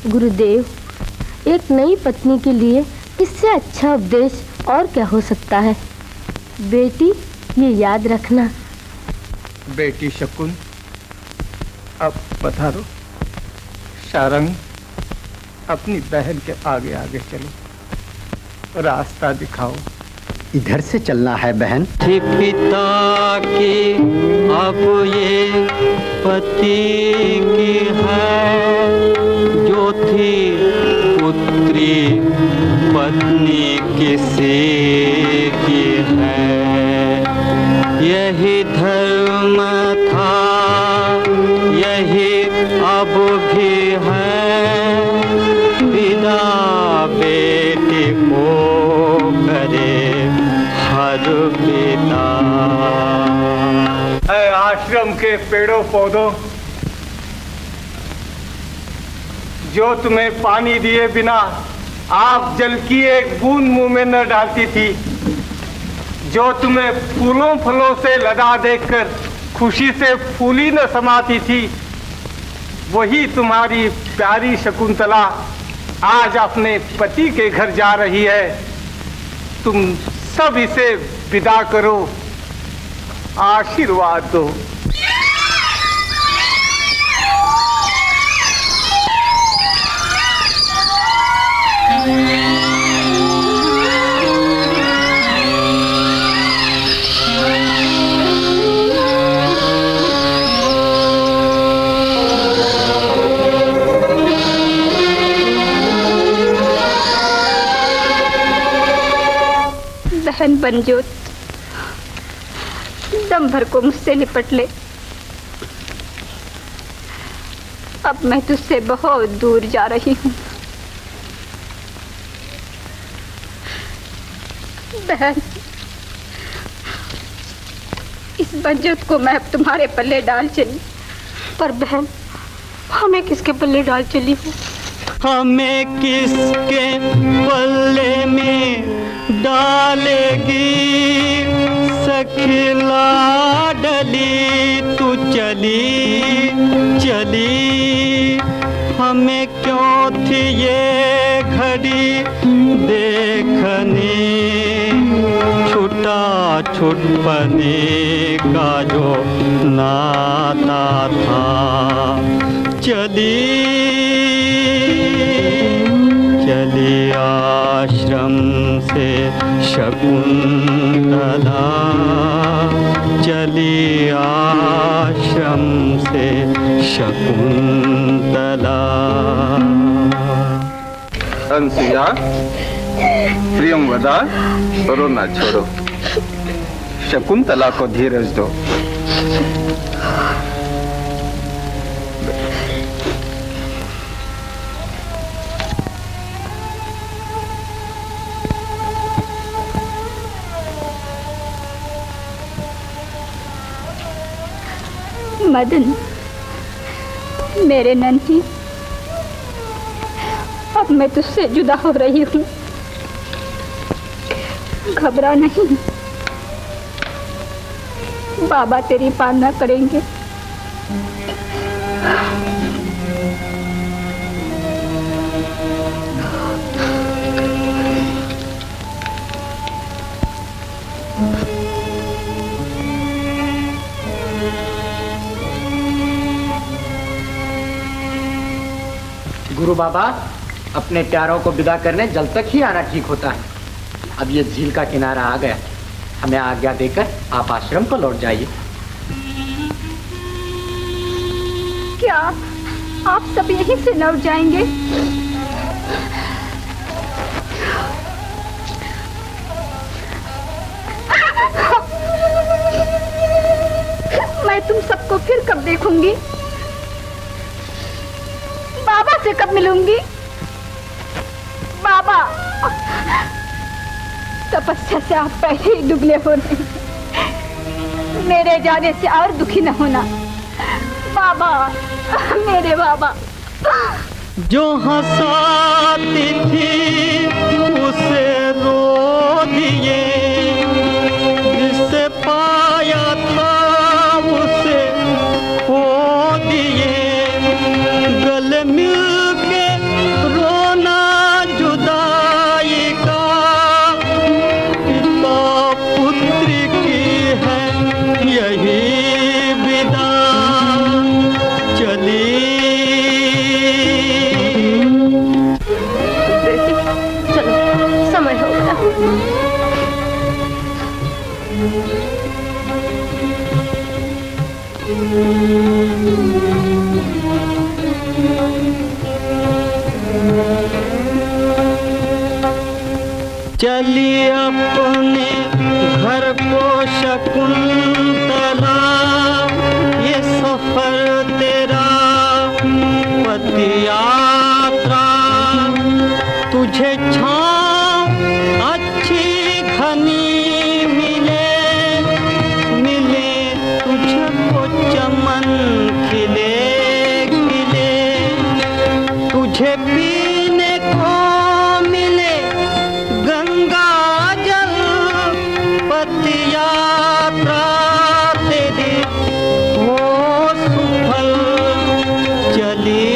गुरुदेव, एक नई पत्नी के लिए इससे अच्छा उपदेश और क्या हो सकता है। बेटी, ये याद रखना। बेटी शकुन, अब पधारो। शारंग, अपनी बहन के आगे आगे चलो, रास्ता दिखाओ। इधर से चलना है बहन। थी पिता की अब ये पति की है, जो थी पुत्री पत्नी किसी की है। यही धर्म था, यही अब भी है, विदा बेटी को करे हर पिता। आश्रम के पेड़ों पौधों, जो तुम्हें पानी दिए बिना आप जल की एक बूंद मुंह में न डालती थी, जो तुम्हें फूलों फलों से लदा देखकर खुशी से फूली न समाती थी, वही तुम्हारी प्यारी शकुंतला आज अपने पति के घर जा रही है। तुम सब इसे विदा करो, आशीर्वाद दो। बहन बनजोत दम भर को मुझसे निपट ले। अब मैं तुझसे बहुत दूर जा रही हूँ। बहन, इस बनजोत को मैं अब तुम्हारे पल्ले डाल चली। पर बहन, हमें किसके पल्ले डाल चली हूँ? हमें किसके पल्ले में डालेगी सखी लाडली, तू चली चली हमें क्यों थी ये घड़ी देखनी, छुटा छुटपने का जो नाता था। चली चली आश्रम से शकुंतला, चली आश्रम से शकुंतला। अनसुया, प्रियंवदा, रोना छोड़ो, शकुंतला को धीरज दो। मदन, मेरे नन्ही, अब मैं तुझसे जुदा हो रही हूँ। घबरा नहीं, बाबा तेरी पालना करेंगे। गुरु बाबा, अपने प्यारों को विदा करने जल तक ही आना ठीक होता है। अब ये झील का किनारा आ गया, हमें आज्ञा देकर आप आश्रम को लौट जाइए। क्या आप सब यहीं से लौट जाएंगे? मैं तुम सबको फिर कब देखूंगी? बाबा से कब मिलूंगी? बाबा, तपस्या से आप पहले ही दुबले हो रहे हैं। मेरे जाने से और दुखी न होना। बाबा, मेरे बाबा। जो हंसाती थी उसे रो दिए, जिसे पाया था उसे खो दिए, गले मिल के रोना जुदाई का, पिता पुत्री की है यही विदा। चली चलो, समय हो गया। चली अपने घर को शकुंतला, ये सफर तेरा पति यात्रा, तुझे छाँव अच्छी घनी मिले, मिले तुझको चमन खिले खिले, तुझे पीने को मिले गंगा जल, पति यात्रा तेरी हो सुफल। चली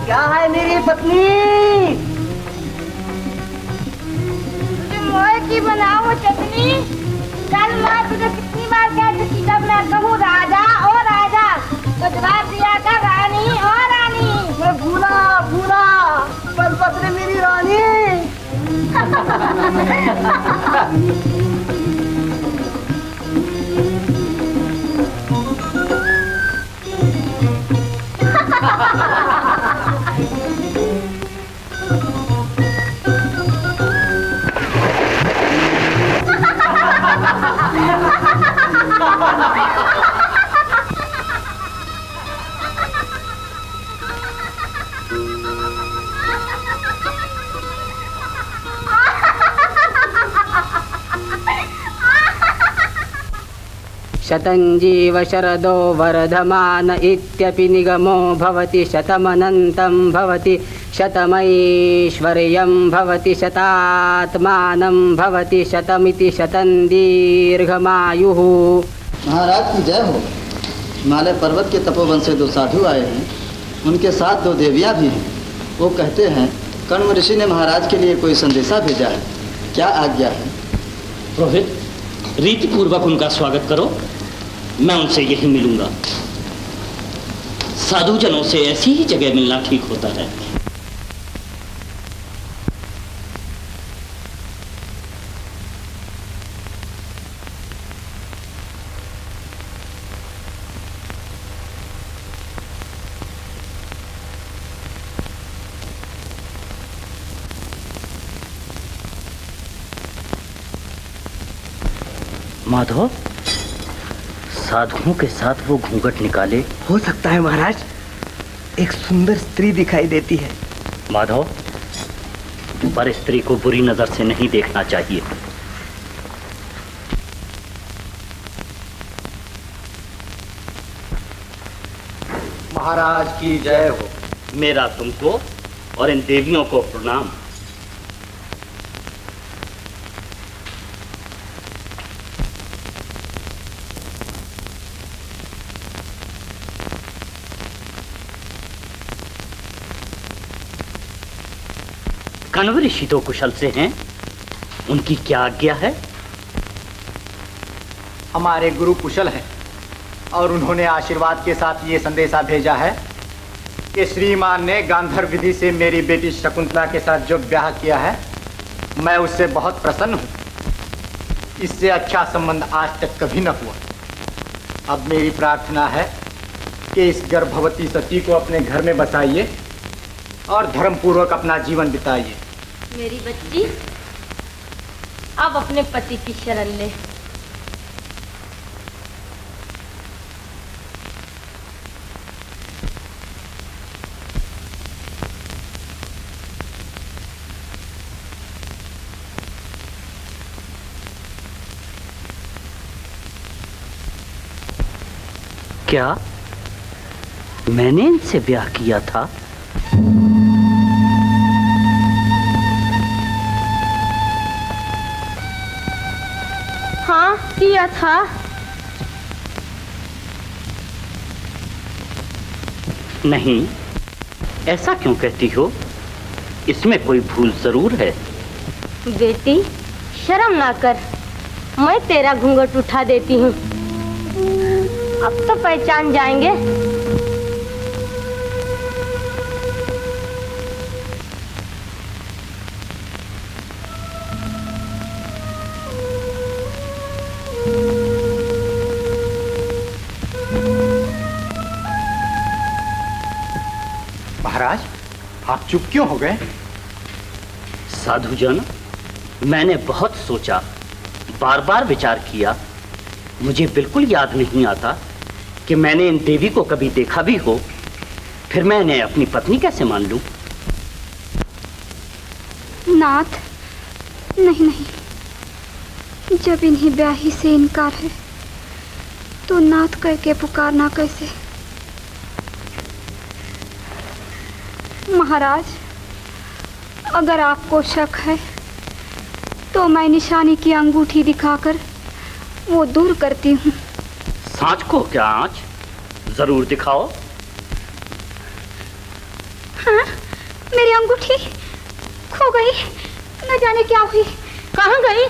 क्या है मेरी पत्नी? मोए की बनाओ चटनी। कल मैं तुझे कितनी बार कह चुकी, जब मैं कहूँ राजा ओ राजा तो जवाब दिया था रानी ओ रानी। मैं भूला भूला, पर पत्नी मेरी रानी। शतञ्जीव शरदो वर्धमान इत्यपि निगमो भवति शतमनन्तं भवति शतमैश्वर्यं भवति शतात्मानं भवति शतमिति शतं दीर्घमायुः। महाराज की जय हो। हिमालय पर्वत के तपोवन से 2 साधु आए हैं, उनके साथ 2 देवियाँ भी हैं। वो कहते हैं कण्व ऋषि ने महाराज के लिए कोई संदेशा भेजा है, क्या आज्ञा है? रोहित, रीति पूर्वक उनका स्वागत करो, मैं उनसे यही मिलूंगा। साधुजनों से ऐसी ही जगह मिलना ठीक होता है। माधव, साधुओं के साथ वो घूंघट निकाले। हो सकता है महाराज, एक सुंदर स्त्री दिखाई देती है। माधव, पर स्त्री को बुरी नजर से नहीं देखना चाहिए। महाराज की जय हो। मेरा तुमको और इन देवियों को प्रणाम। कण्व ऋषि तो कुशल से हैं, उनकी क्या आज्ञा है? हमारे गुरु कुशल हैं और उन्होंने आशीर्वाद के साथ ये संदेशा भेजा है कि श्रीमान ने गांधर्व विधि से मेरी बेटी शकुंतला के साथ जो ब्याह किया है, मैं उससे बहुत प्रसन्न हूँ। इससे अच्छा संबंध आज तक कभी न हुआ। अब मेरी प्रार्थना है कि इस गर्भवती सती को अपने घर में बसाइए और धर्मपूर्वक अपना जीवन बिताइए। मेरी बच्ची, अब अपने पति की शरण ले। क्या मैंने इनसे ब्याह किया था? हाँ, किया था। नहीं, ऐसा क्यों कहती हो? इसमें कोई भूल जरूर है। बेटी, शर्म ना कर, मैं तेरा घूंघट उठा देती हूँ। अब तो पहचान जाएंगे। महाराज, आप चुप क्यों हो गए? साधुजन, मैंने बहुत सोचा, बार बार विचार किया। मुझे बिल्कुल याद नहीं आता कि मैंने इन देवी को कभी देखा भी हो। फिर मैं इन्हें अपनी पत्नी कैसे मान लूं? नाथ, नहीं नहीं, जब इन्हें ब्याही से इनकार है तो नाथ कह के पुकारना कैसे? महाराज, अगर आपको शक है तो मैं निशानी की अंगूठी दिखाकर वो दूर करती हूँ। सांच को क्या आंच? जरूर दिखाओ। हाँ, मेरी अंगूठी खो गई, न जाने क्या हुई। कहाँ गई?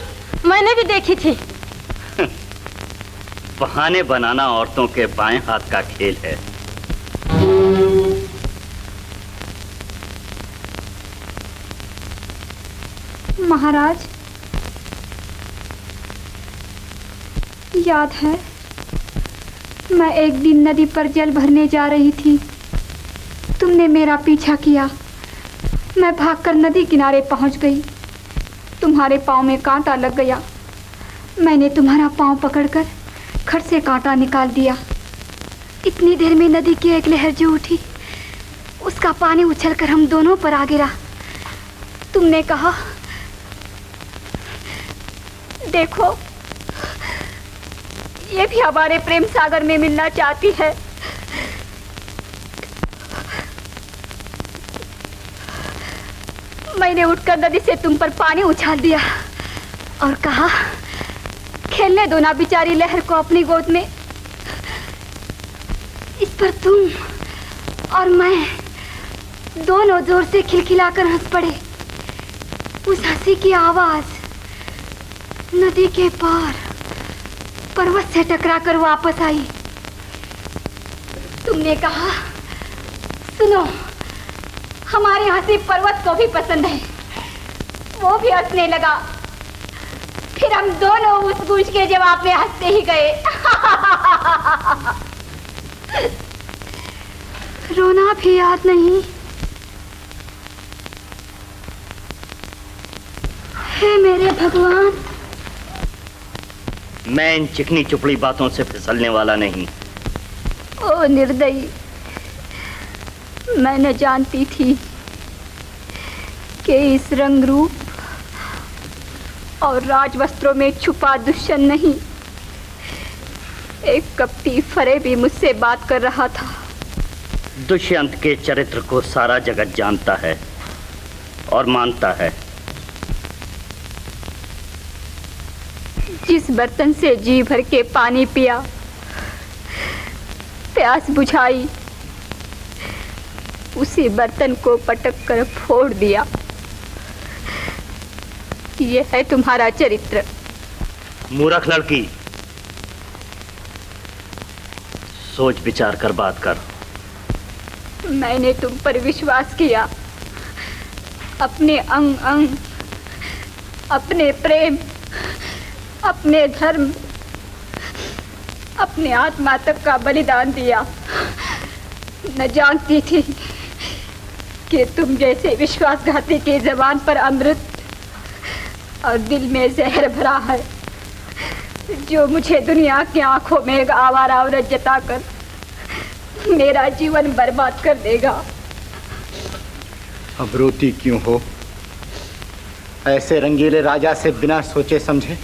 मैंने भी देखी थी। बहाने बनाना औरतों के बाएं हाथ का खेल है। महाराज, याद है मैं एक दिन नदी पर जल भरने जा रही थी। तुमने मेरा पीछा किया। मैं भागकर नदी किनारे पहुंच गई। तुम्हारे पाँव में कांटा लग गया। मैंने तुम्हारा पाँव पकड़कर खट से कांटा निकाल दिया। इतनी देर में नदी की एक लहर जो उठी, उसका पानी उछलकर हम दोनों पर आ गिरा। तुमने कहा, देखो ये भी हमारे प्रेम सागर में मिलना चाहती है। मैंने उठकर नदी से तुम पर पानी उछाल दिया और कहा, खेलने दो ना बेचारी लहर को अपनी गोद में। इस पर तुम और मैं दोनों जोर से खिलखिलाकर हंस पड़े। उस हंसी की आवाज नदी के पार पर्वत से टकराकर वापस आई। तुमने कहा, सुनो, हमारी हंसी पर्वत को भी पसंद है। वो भी हंसने लगा। फिर हम दोनों उस गूंज के जवाब में हंसते ही गए। रोना भी याद नहीं। हे मेरे भगवान। मैं इन चिकनी चुपड़ी बातों से फिसलने वाला नहीं। ओ निर्दयी, मैं न जानती थी कि इस रंग रूप और राजवस्त्रों में छुपा दुष्यंत नहीं, एक कपटी फरेबी मुझसे बात कर रहा था। दुष्यंत के चरित्र को सारा जगत जानता है और मानता है। जिस बर्तन से जी भर के पानी पिया, प्यास बुझाई, उसी बर्तन को पटक कर फोड़ दिया। यह है तुम्हारा चरित्र। मूर्ख लड़की, सोच विचार कर बात कर। मैंने तुम पर विश्वास किया। अपने अंग अंग, अपने प्रेम, अपने धर्म, अपने आत्मा तक का बलिदान दिया। न जानती थी कि तुम जैसे विश्वासघाती की जबान पर अमृत और दिल में जहर भरा है, जो मुझे दुनिया की आंखों में एक आवारा औरत जताकर मेरा जीवन बर्बाद कर देगा। अब रोती क्यों हो? ऐसे रंगीले राजा से बिना सोचे समझे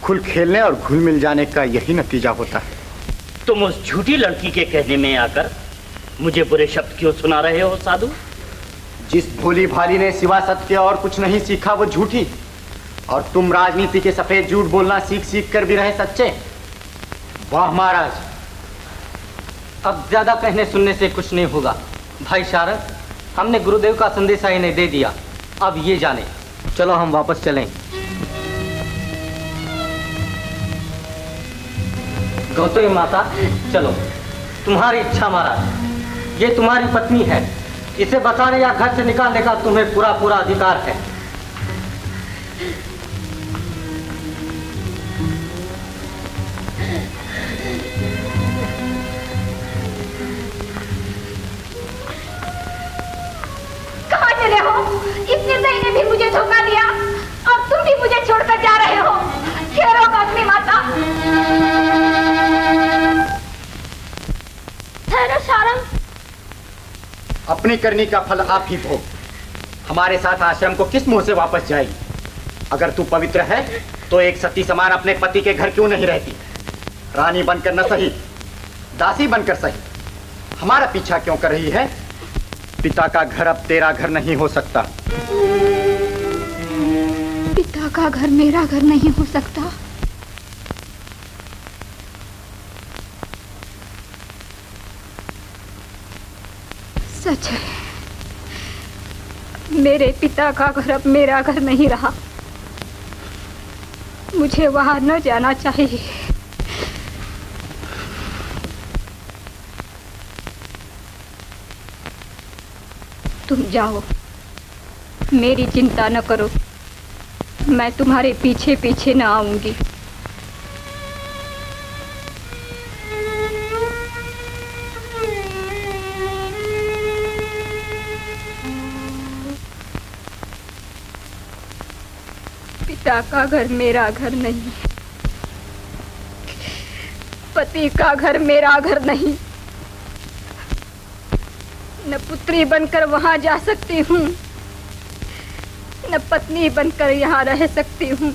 खुल खेलने और घुल मिल जाने का यही नतीजा होता है। तुम उस झूठी लड़की के कहने में आकर मुझे बुरे शब्द क्यों सुना रहे हो साधु? जिस भोली भाली ने सिवा सत्य और कुछ नहीं सीखा वो झूठी, और तुम राजनीति के सफेद झूठ बोलना सीख सीख कर भी रहे सच्चे। वाह महाराज। अब ज्यादा कहने सुनने से कुछ नहीं होगा। भाई शारद, हमने गुरुदेव का संदेशा इन्हें दे दिया। अब ये जाने। चलो हम वापस चलें। गौतमी माता, चलो। तुम्हारी इच्छा महाराज। ये तुम्हारी पत्नी है। इसे बचाने या घर से निकालने का तुम्हें पूरा पूरा अधिकार है। कहाँ चले हो? इस निर्दयी ने भी मुझे धोखा दिया और तुम भी मुझे छोड़कर जा रहे हो। ठहरो गौतमी माता। ठहरो शारंग। अपनी करनी का फल आप ही भोग। हमारे साथ आश्रम को किस मुंह से वापस जाएगी? अगर तू पवित्र है तो एक सती समान अपने पति के घर क्यों नहीं रहती? रानी बनकर न सही, दासी बनकर सही, हमारा पीछा क्यों कर रही है? पिता का घर अब तेरा घर नहीं हो सकता। पिता का घर मेरा घर नहीं हो सकता। सच है, मेरे पिता का घर अब मेरा घर नहीं रहा। मुझे वहां न जाना चाहिए। तुम जाओ, मेरी चिंता न करो। मैं तुम्हारे पीछे पीछे न आऊंगी। पिता का घर मेरा घर नहीं, पति का घर मेरा घर नहीं। न पुत्री बनकर वहां जा सकती हूँ, न पत्नी बनकर यहाँ रह सकती हूँ।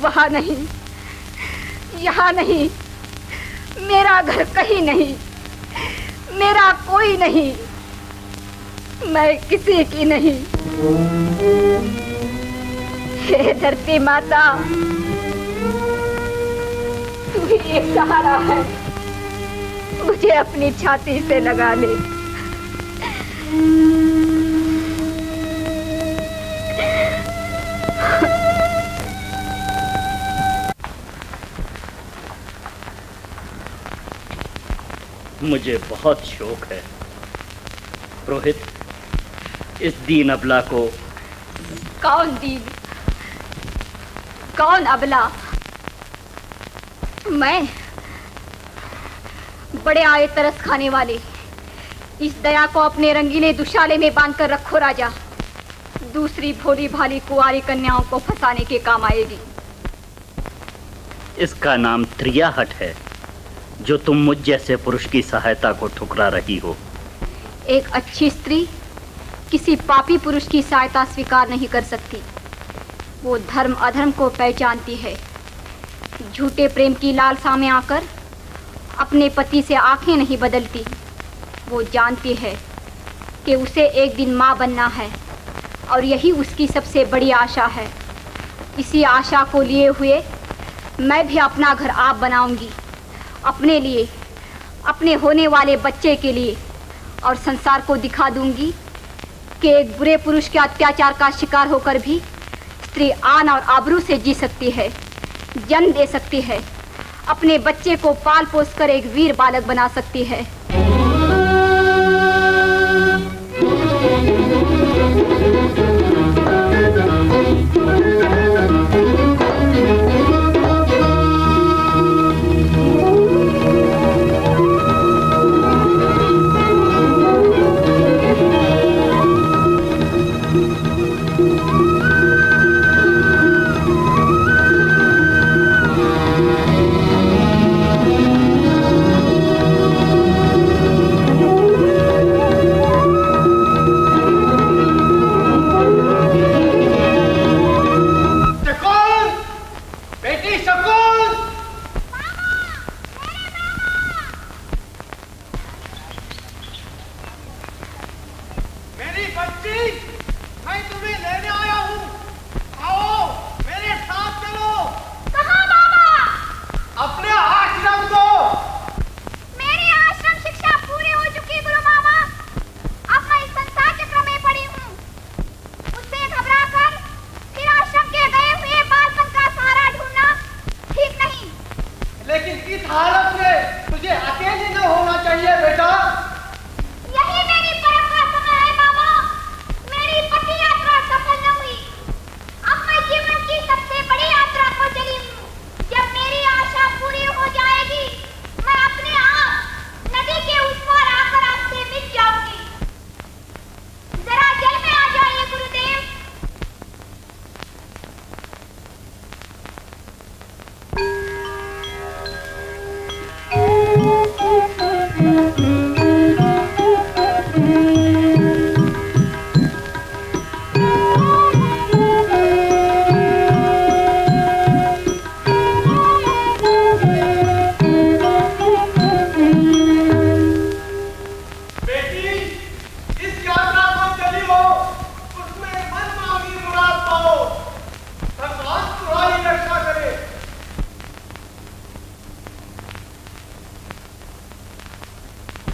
वहां नहीं, यहाँ नहीं, मेरा घर कहीं नहीं, मेरा कोई नहीं, मैं किसी की नहीं। हे धरती माता, तू ही एक सहारा है, मुझे अपनी छाती से लगा ले। मुझे बहुत शौक है रोहित, इस दीन अबला को। कौन दीन, कौन अबला? मैं? बड़े आए तरस खाने वाले, इस दया को अपने रंगीले दुशाले में बांधकर रखो राजा, दूसरी भोली भाली कुंवारी कन्याओं को फंसाने के काम आएगी। इसका नाम त्रियाहट है, जो तुम मुझ जैसे पुरुष की सहायता को ठुकरा रही हो। एक अच्छी स्त्री किसी पापी पुरुष की सहायता स्वीकार नहीं कर सकती। वो धर्म अधर्म को पहचानती है। झूठे प्रेम की लालसा में आकर अपने पति से आंखें नहीं बदलती। वो जानती है कि उसे एक दिन माँ बनना है और यही उसकी सबसे बड़ी आशा है। इसी आशा को लिए हुए मैं भी अपना घर आप बनाऊंगी, अपने लिए, अपने होने वाले बच्चे के लिए, और संसार को दिखा दूंगी कि एक बुरे पुरुष के अत्याचार का शिकार होकर भी स्त्री आन और आबरू से जी सकती है, जन्म दे सकती है, अपने बच्चे को पाल पोस कर एक वीर बालक बना सकती है।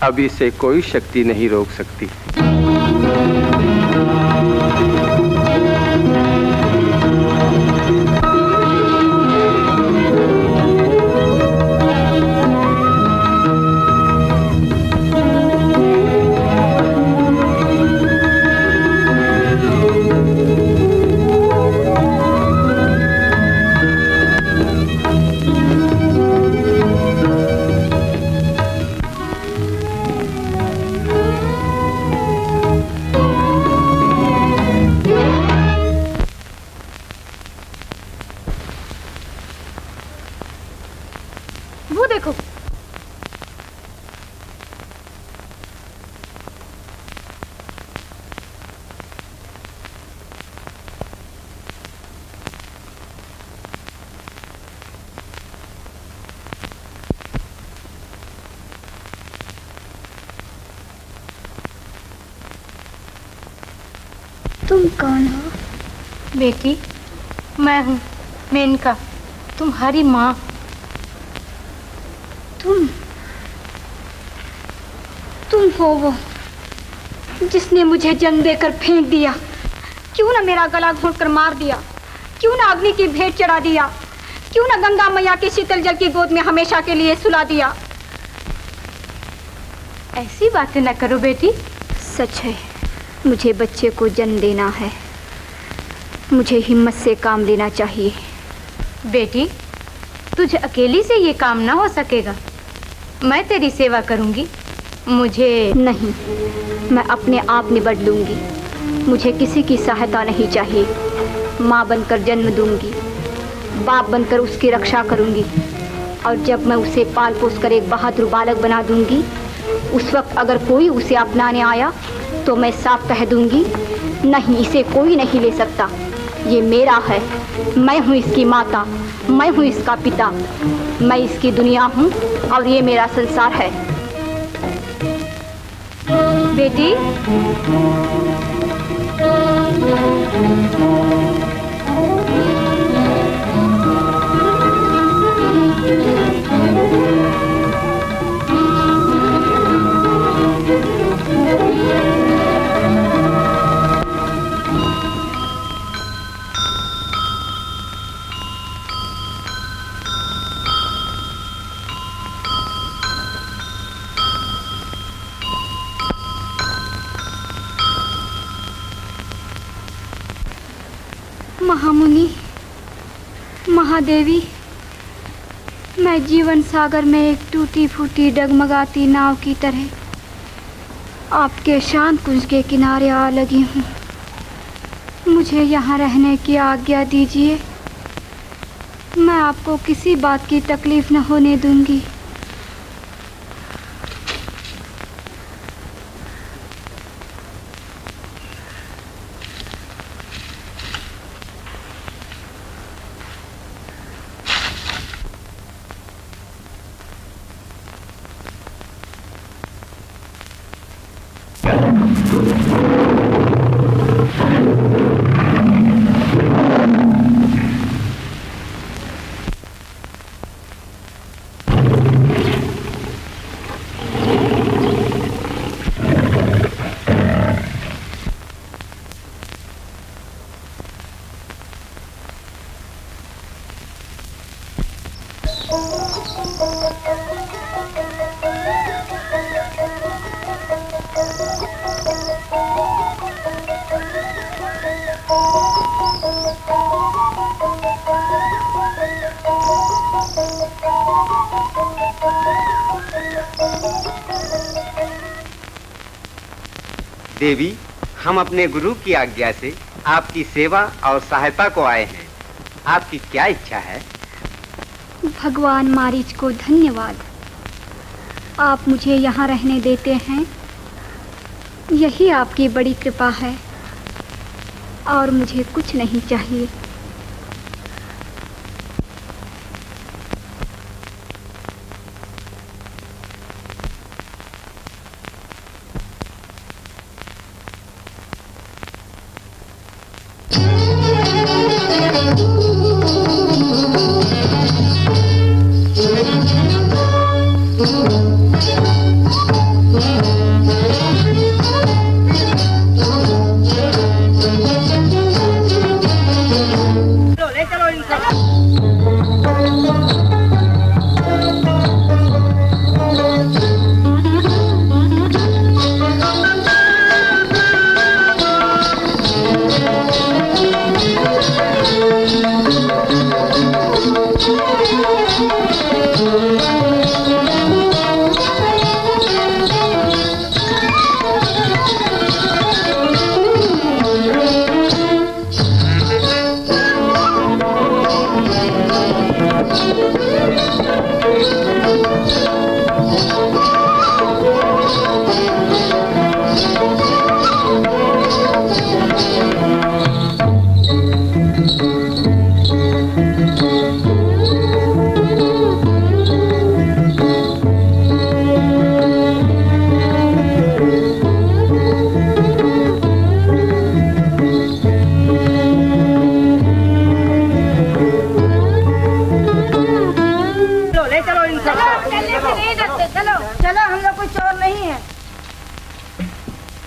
अब इसे कोई शक्ति नहीं रोक सकती। तुम कौन हो? बेटी, मैं हूँ मेनका, तुम्हारी माँ। तुम हो वो जिसने मुझे जन्म देकर फेंक दिया। क्यों ना मेरा गला घोंटकर मार दिया, क्यों ना अग्नि की भेंट चढ़ा दिया, क्यों ना गंगा मैया के शीतल जल की गोद में हमेशा के लिए सुला दिया। ऐसी बातें न करो बेटी। सच है, मुझे बच्चे को जन्म देना है। मुझे हिम्मत से काम लेना चाहिए। बेटी, तुझे अकेली से ये काम ना हो सकेगा। मैं तेरी सेवा करूंगी। मुझे नहीं, मैं अपने आप निबट लूंगी। मुझे किसी की सहायता नहीं चाहिए। माँ बनकर जन्म दूंगी, बाप बनकर उसकी रक्षा करूंगी, और जब मैं उसे पाल पोस कर एक बहादुर बालक बना दूंगी, उस वक्त अगर कोई उसे अपनाने आया तो मैं साफ कह दूंगी, नहीं, इसे कोई नहीं ले सकता। ये मेरा है। मैं हूँ इसकी माता, मैं हूँ इसका पिता, मैं इसकी दुनिया हूँ और ये मेरा संसार है। बेटी, महामुनि, महादेवी, मैं जीवन सागर में एक टूटी फूटी डगमगाती नाव की तरह आपके शांत कुंज के किनारे आ लगी हूँ। मुझे यहाँ रहने की आज्ञा दीजिए। मैं आपको किसी बात की तकलीफ न होने दूंगी। देवी, हम अपने गुरु की आज्ञा से आपकी सेवा और सहायता को आए हैं। आपकी क्या इच्छा है? भगवान मारीच को धन्यवाद। आप मुझे यहाँ रहने देते हैं, यही आपकी बड़ी कृपा है, और मुझे कुछ नहीं चाहिए।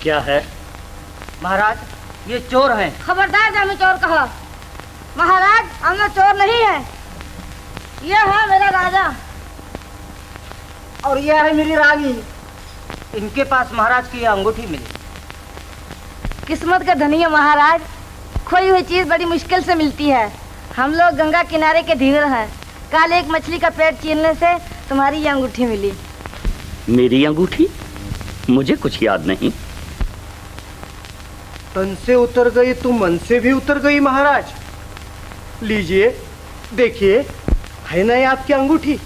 क्या है? महाराज, ये चोर हैं। खबरदार हमें चोर कहा। महाराज, हम चोर नहीं है। ये है मेरा राजा और यह है मेरी रानी। इनके पास महाराज की अंगूठी मिली। किस्मत का धनी है महाराज। खोई हुई चीज बड़ी मुश्किल से मिलती है। हम लोग गंगा किनारे के धीवर हैं। कल एक मछली का पेट चीरने से तुम्हारी ये अंगूठी मिली। मेरी अंगूठी? मुझे कुछ याद नहीं। तन से उतर गई तो मन से भी उतर गई महाराज। लीजिए, देखिए, है ना ये आपकी अंगूठी?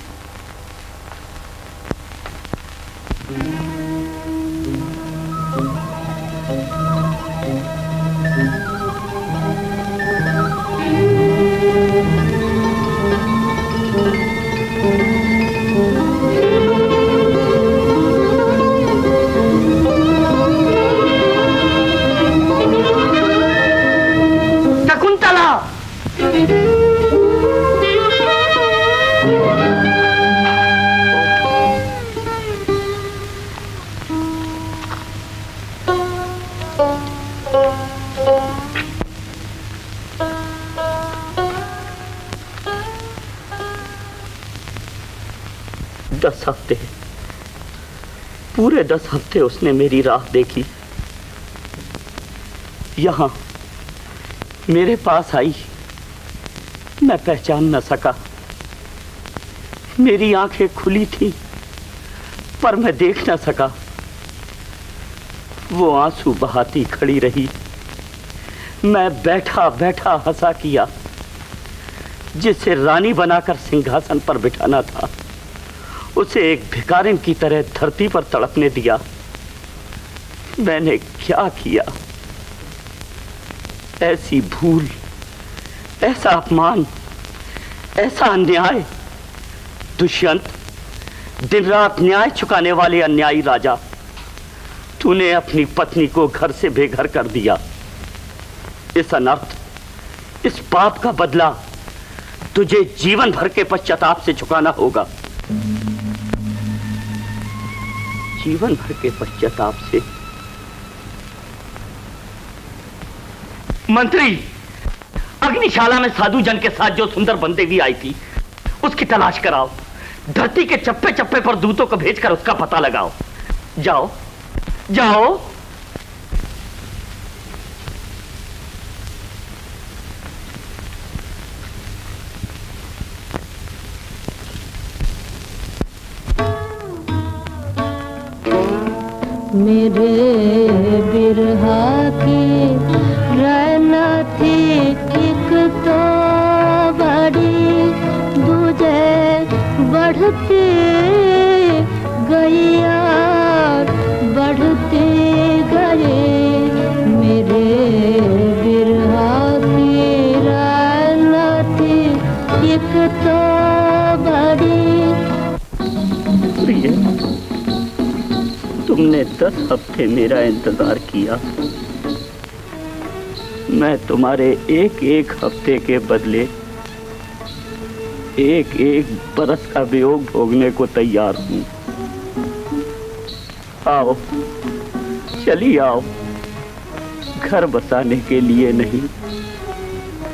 पूरे 10 हफ्ते उसने मेरी राह देखी। यहां मेरे पास आई, मैं पहचान न सका। मेरी आंखें खुली थी पर मैं देख न सका। वो आंसू बहाती खड़ी रही। मैं बैठा बैठा हंसा किया। जिसे रानी बनाकर सिंहासन पर बिठाना था, उसे एक भिखारिन की तरह धरती पर तड़पने दिया। मैंने क्या किया? ऐसी भूल, ऐसा अपमान, ऐसा अन्याय। दुष्यंत, दिन रात न्याय चुकाने वाले अन्यायी राजा, तूने अपनी पत्नी को घर से बेघर कर दिया। इस अनर्थ, इस पाप का बदला तुझे जीवन भर के पश्चाताप से चुकाना होगा। जीवन भर के पश्चाताप से? मंत्री, अग्निशाला में साधु जन के साथ जो सुंदर बनदेवी आई थी, उसकी तलाश कराओ। धरती के चप्पे चप्पे पर दूतों को भेजकर उसका पता लगाओ। जाओ जाओ। मेरे बिरहा की रहना थी एक तो बड़ी, दूजे बढ़ती गई और बढ़ती गई। मेरे बिरहा की रहना थी एक तो बड़ी। तुमने 10 हफ्ते मेरा इंतजार किया। मैं तुम्हारे एक एक हफ्ते के बदले एक एक बरस का वियोग भोगने को तैयार हूं। आओ, चली आओ। घर बसाने के लिए नहीं,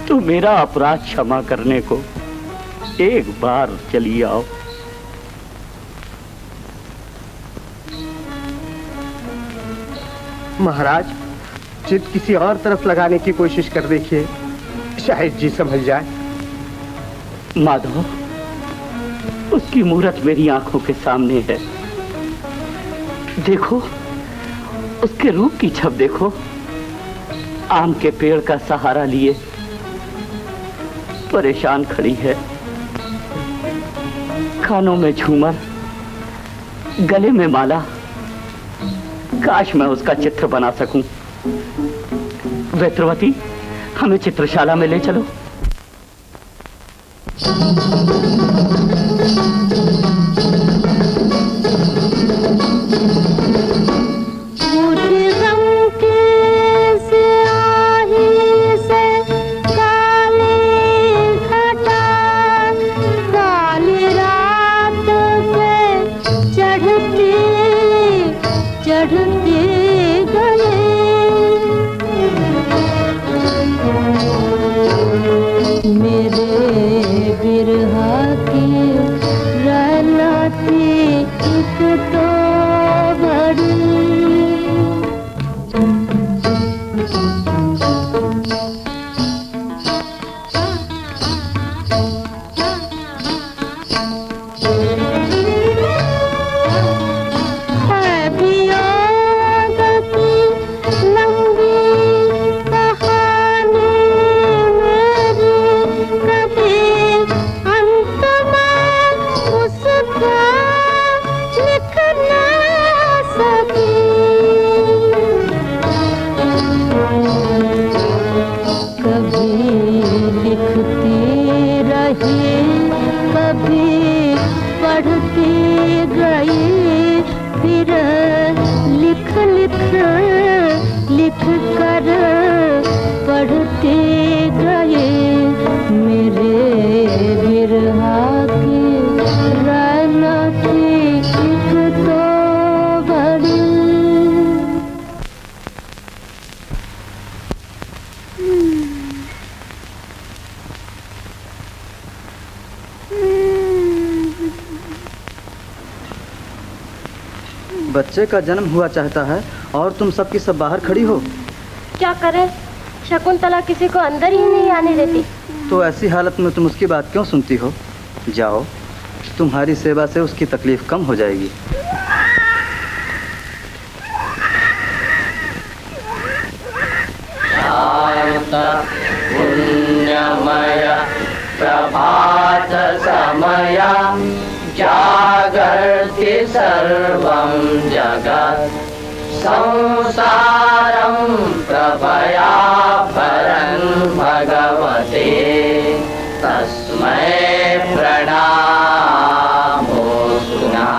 तो मेरा अपराध क्षमा करने को एक बार चली आओ। महाराज, जिद किसी और तरफ लगाने की कोशिश कर देखिए, शायद जी समझ जाए। माधव, उसकी मूरत मेरी आंखों के सामने है। देखो, उसके रूप की छब देखो। आम के पेड़ का सहारा लिए परेशान खड़ी है। कानों में झूमर, गले में माला। काश मैं उसका चित्र बना सकूं। वेत्रवती, हमें चित्रशाला में ले चलो। चढ़ती गई। बच्चे का जन्म हुआ चाहता है और तुम सबकी सब बाहर खड़ी हो। क्या करें, शकुंतला किसी को अंदर ही नहीं आने देती। तो ऐसी हालत में तुम उसकी बात क्यों सुनती हो? जाओ, तुम्हारी सेवा से उसकी तकलीफ कम हो जाएगी। पुण्यमय प्रभात समया जागर्ति सर्वं जगत् संसारं प्रभया परं भगवते तस्मै प्रणामोऽस्तुना।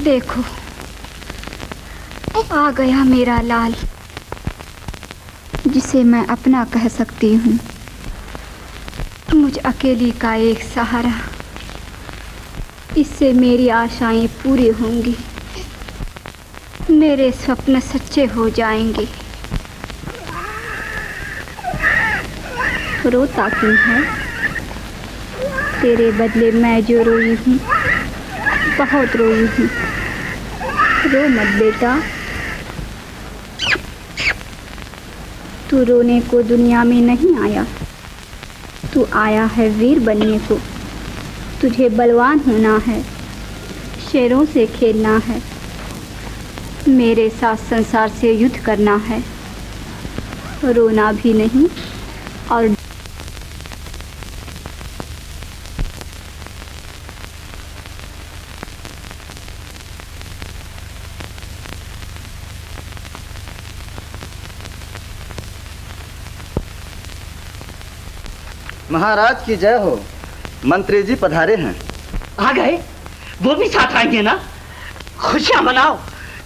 देखो, आ गया मेरा लाल, जिसे मैं अपना कह सकती हूँ। मुझ अकेली का एक सहारा, इससे मेरी आशाएं पूरी होंगी, मेरे स्वप्न सच्चे हो जाएंगे। रोता क्यों है? तेरे बदले मैं जो रोई हूँ, बहुत रोई हूँ। रो मत बेटा, तू रोने को दुनिया में नहीं आया, तू आया है वीर बनने को। तुझे बलवान होना है, शेरों से खेलना है, मेरे साथ संसार से युद्ध करना है। रोना भी नहीं और महाराज की जय हो। मंत्री जी पधारे हैं। आ गए? वो भी साथ आएंगे ना? खुशियां मनाओ,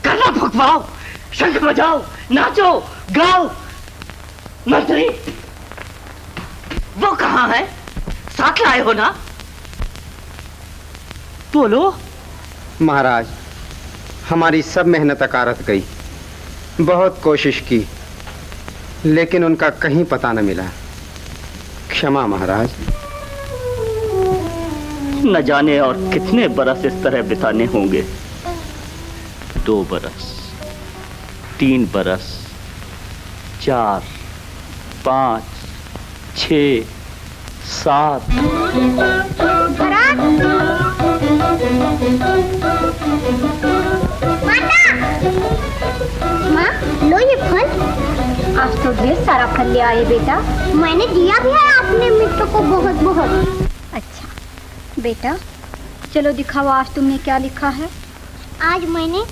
करना भुकवाओ, शंख बजाओ, नाचो, गाओ। मंत्री, वो कहाँ है? साथ लाए हो ना? बोलो। महाराज, हमारी सब मेहनत अकारत गई। बहुत कोशिश की, लेकिन उनका कहीं पता न मिला। क्षमा महाराज। न जाने और कितने बरस इस तरह बिताने होंगे। 2 बरस, 3 बरस, 4, 5, 6, 7। माँ, लो ये फल। आज तो ढेर सारा फल ले आए बेटा। मैंने दिया भी है अपने मित्र को बहुत बहुत। अच्छा बेटा, चलो दिखाओ आज तुमने क्या लिखा है। आज मैंने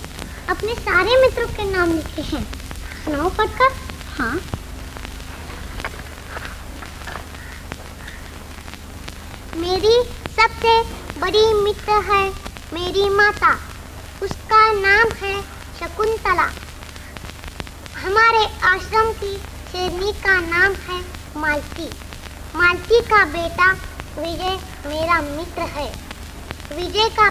अपने सारे मित्रों के नाम लिखे हैं। सुनाओ पढ़कर। हाँ। मेरी सबसे बड़ी मित्र है मेरी माता, उसका नाम है शकुंतला। हमारे आश्रम की शेरनी का नाम है मालती। मालती का बेटा विजय मेरा मित्र है। विजय का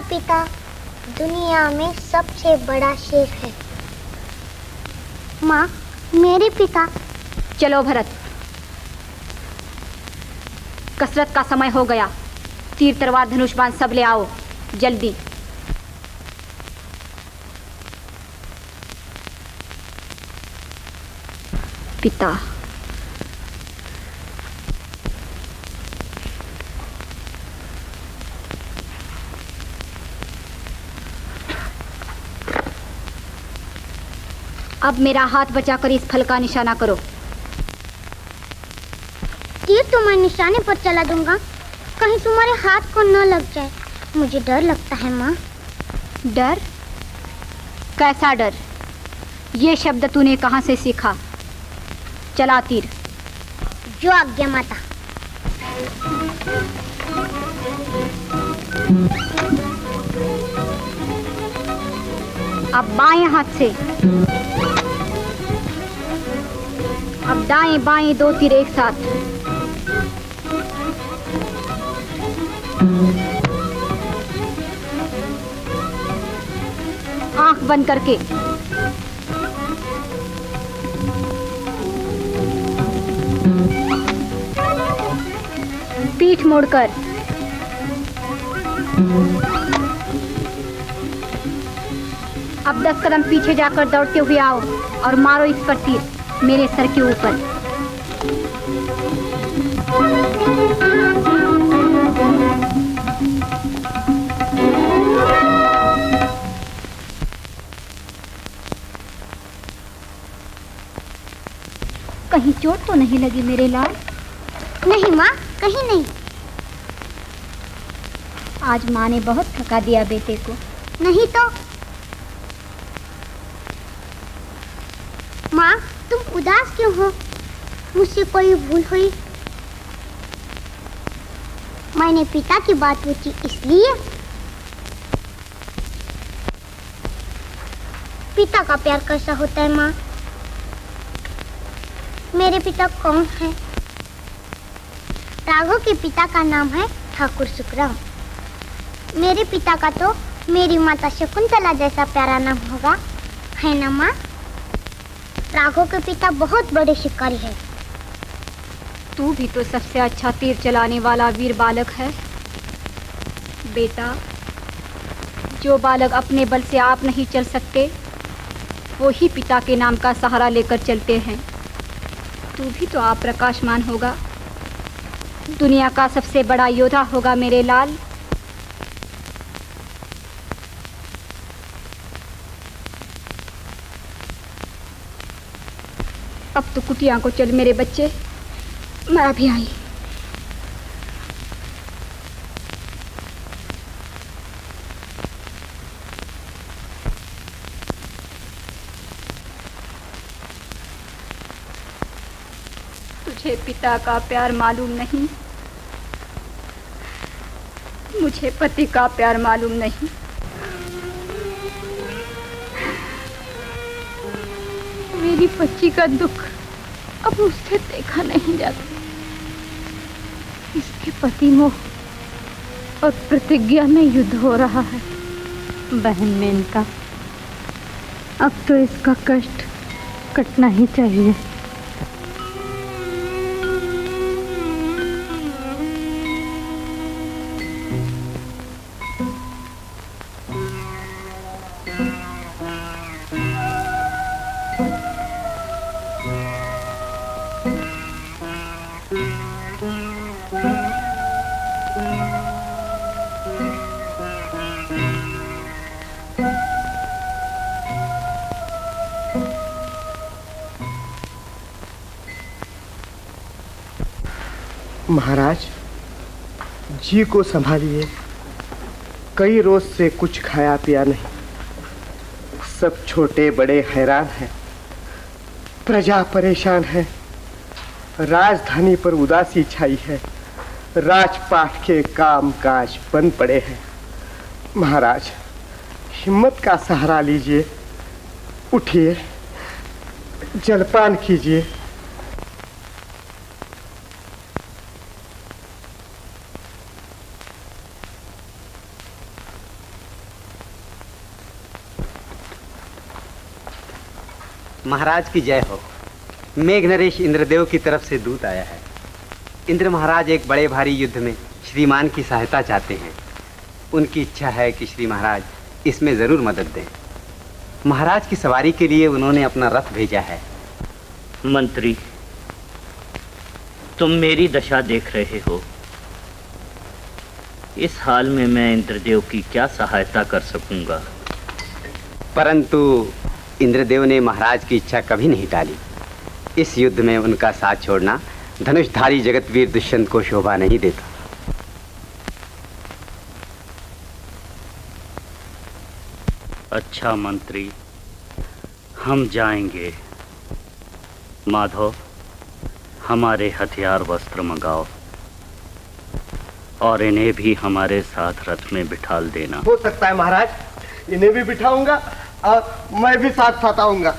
पिता दुनिया में सबसे बड़ा शेर है। माँ, मेरे पिता। चलो भरत, कसरत का समय हो गया। तीर तलवार धनुष बाण सब ले आओ जल्दी। पिता, अब मेरा हाथ बचाकर इस फल का निशाना करो। तीर तो मैं निशाने पर चला दूंगा, कहीं तुम्हारे हाथ को न लग जाए। मुझे डर लगता है माँ। डर? कैसा डर? ये शब्द तूने कहाँ से सीखा? चला तीर। जो आज्ञा माता। अब बाएं हाथ से, अब दाएं बाएं 2 तीर एक साथ। आंख बंद करके पीठ मोड़कर। अब 10 कदम पीछे जाकर दौड़ते हुए आओ और मारो इस पर तीर मेरे सर के ऊपर। कहीं चोट तो नहीं लगी मेरे लाल? नहीं माँ, कहीं नहीं। आज माँ ने बहुत थका दिया बेटे को। नहीं तो। माँ, तुम उदास क्यों हो? मुझसे कोई भूल हुई? मैंने पिता की बात पूछी इसलिए। पिता का प्यार कैसा होता है माँ? मेरे पिता कौन है? राघव के पिता का नाम है ठाकुर सुखराम। मेरे पिता का तो मेरी माता शकुंतला जैसा प्यारा नाम होगा, है ना माँ? राघव के पिता बहुत बड़े शिकारी हैं। तू भी तो सबसे अच्छा तीर चलाने वाला वीर बालक है बेटा। जो बालक अपने बल से आप नहीं चल सकते, वो ही पिता के नाम का सहारा लेकर चलते हैं। तू भी तो आप प्रकाशमान होगा, दुनिया का सबसे बड़ा योद्धा होगा मेरे लाल। अब तो कुटिया को चल मेरे बच्चे, मैं अभी आई। तुझे पिता का प्यार मालूम नहीं, मुझे पति का प्यार मालूम नहीं। मेरी बच्ची का दुख अब उससे देखा नहीं जाता। इसके पति मोह और प्रतिज्ञा में युद्ध हो रहा है। बहन मेनका, अब तो इसका कष्ट कटना ही चाहिए। महाराज जी को संभालिए, कई रोज से कुछ खाया पिया नहीं। सब छोटे बड़े हैरान हैं, प्रजा परेशान है, राजधानी पर उदासी छाई है, राजपाट के काम काज बंद पड़े हैं। महाराज हिम्मत का सहारा लीजिए, उठिए, जलपान कीजिए। महाराज की जय हो। मेघ नरेश इंद्रदेव की तरफ से दूत आया है। इंद्र महाराज एक बड़े भारी युद्ध में श्रीमान की सहायता चाहते हैं। उनकी इच्छा है कि श्री महाराज इसमें जरूर मदद दें। महाराज की सवारी के लिए उन्होंने अपना रथ भेजा है। मंत्री, तुम मेरी दशा देख रहे हो। इस हाल में मैं इंद्रदेव की क्या सहायता कर सकूंगा? परंतु इंद्रदेव ने महाराज की इच्छा कभी नहीं टाली। इस युद्ध में उनका साथ छोड़ना धनुषधारी जगतवीर दुष्यंत को शोभा नहीं देता। अच्छा मंत्री, हम जाएंगे। माधव, हमारे हथियार वस्त्र मंगाओ और इन्हें भी हमारे साथ रथ में बिठाल देना। हो सकता है महाराज, इन्हें भी बिठाऊंगा और मैं भी साथ आऊंगा।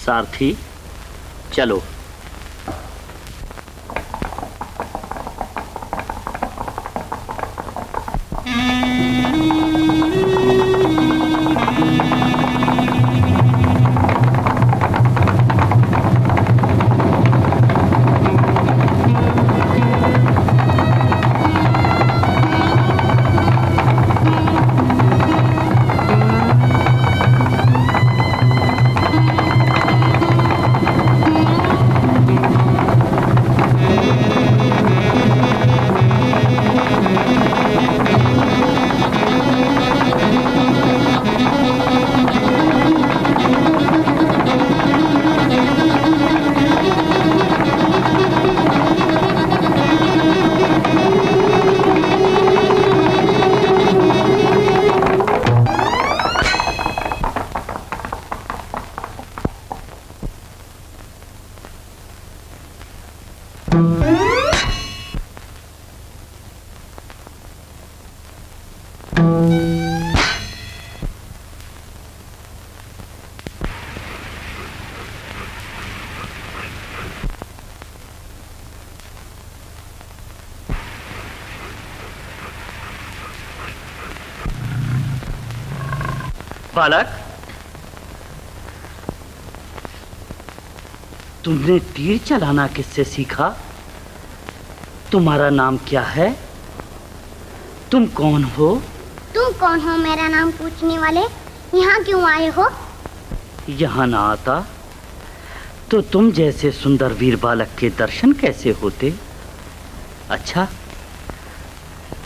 सारथी, चलो। बालक, तुमने तीर चलाना किससे सीखा? तुम्हारा नाम क्या है? तुम कौन हो? तुम कौन हो मेरा नाम पूछने वाले? यहाँ क्यों आए हो? यहाँ ना आता तो तुम जैसे सुंदर वीर बालक के दर्शन कैसे होते? अच्छा,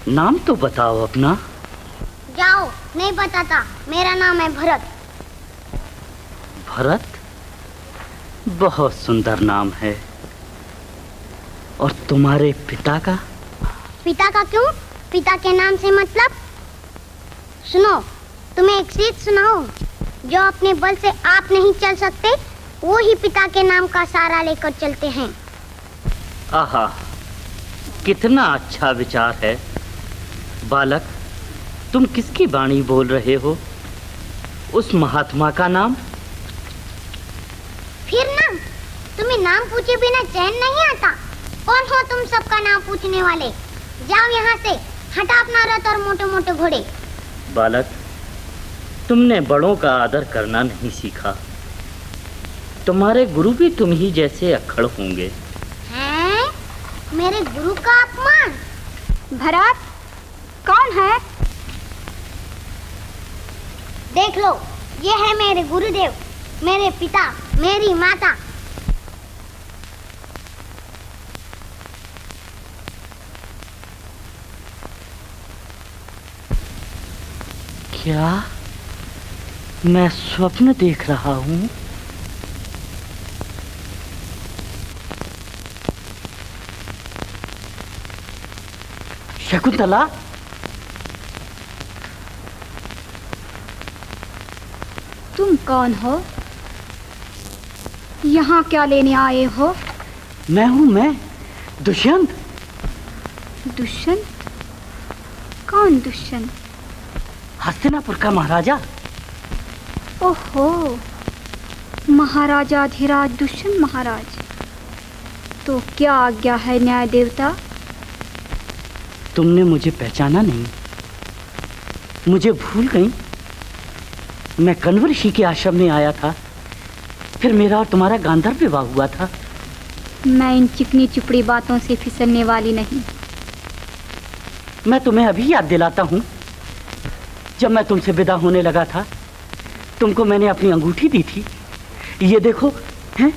नाम तो बताओ अपना। जाओ, नहीं बताता। मेरा नाम है भरत। भरत? बहुत सुंदर नाम है। और तुम्हारे पिता का? पिता का क्यों? पिता के नाम से मतलब? सुनो, तुम्हें एक चीज सुनाओ। जो अपने बल से आप नहीं चल सकते, वो ही पिता के नाम का सहारा लेकर चलते हैं। आहा, कितना अच्छा विचार है। बालक, तुम किसकी वाणी बोल रहे हो? उस महात्मा का नाम? फिर ना, तुम्हें नाम पूछे बिना चैन नहीं आता। कौन हो तुम सबका नाम पूछने वाले? जाओ यहाँ से, हटा अपना रथ और मोटे मोटे घोड़े। बालक, तुमने बड़ों का आदर करना नहीं सीखा। तुम्हारे गुरु भी तुम ही जैसे अक्खड़ होंगे। हैं? मेरे गुरु का अपमान? भरत, कौन है? देख लो, ये है मेरे गुरुदेव, मेरे पिता, मेरी माता। क्या मैं स्वप्न देख रहा हूँ? शकुंतला, तुम कौन हो? यहाँ क्या लेने आए हो? मैं दुष्यंत। दुष्यंत? कौन दुष्यंत? हस्तिनापुर का महाराजा। ओहो, महाराजा धीराज दुष्यंत महाराज। तो क्या आज्ञा है न्याय देवता? तुमने मुझे पहचाना नहीं? मुझे भूल गई? मैं कण्व ऋषि के आश्रम में आया था, फिर मेरा और तुम्हारा गांधर्व विवाह हुआ था। मैं इन चिकनी चुपड़ी बातों से फिसलने वाली नहीं। मैं तुम्हें अभी याद दिलाता हूँ, जब मैं तुमसे विदा होने लगा था, तुमको मैंने अपनी अंगूठी दी थी। ये देखो, हैं?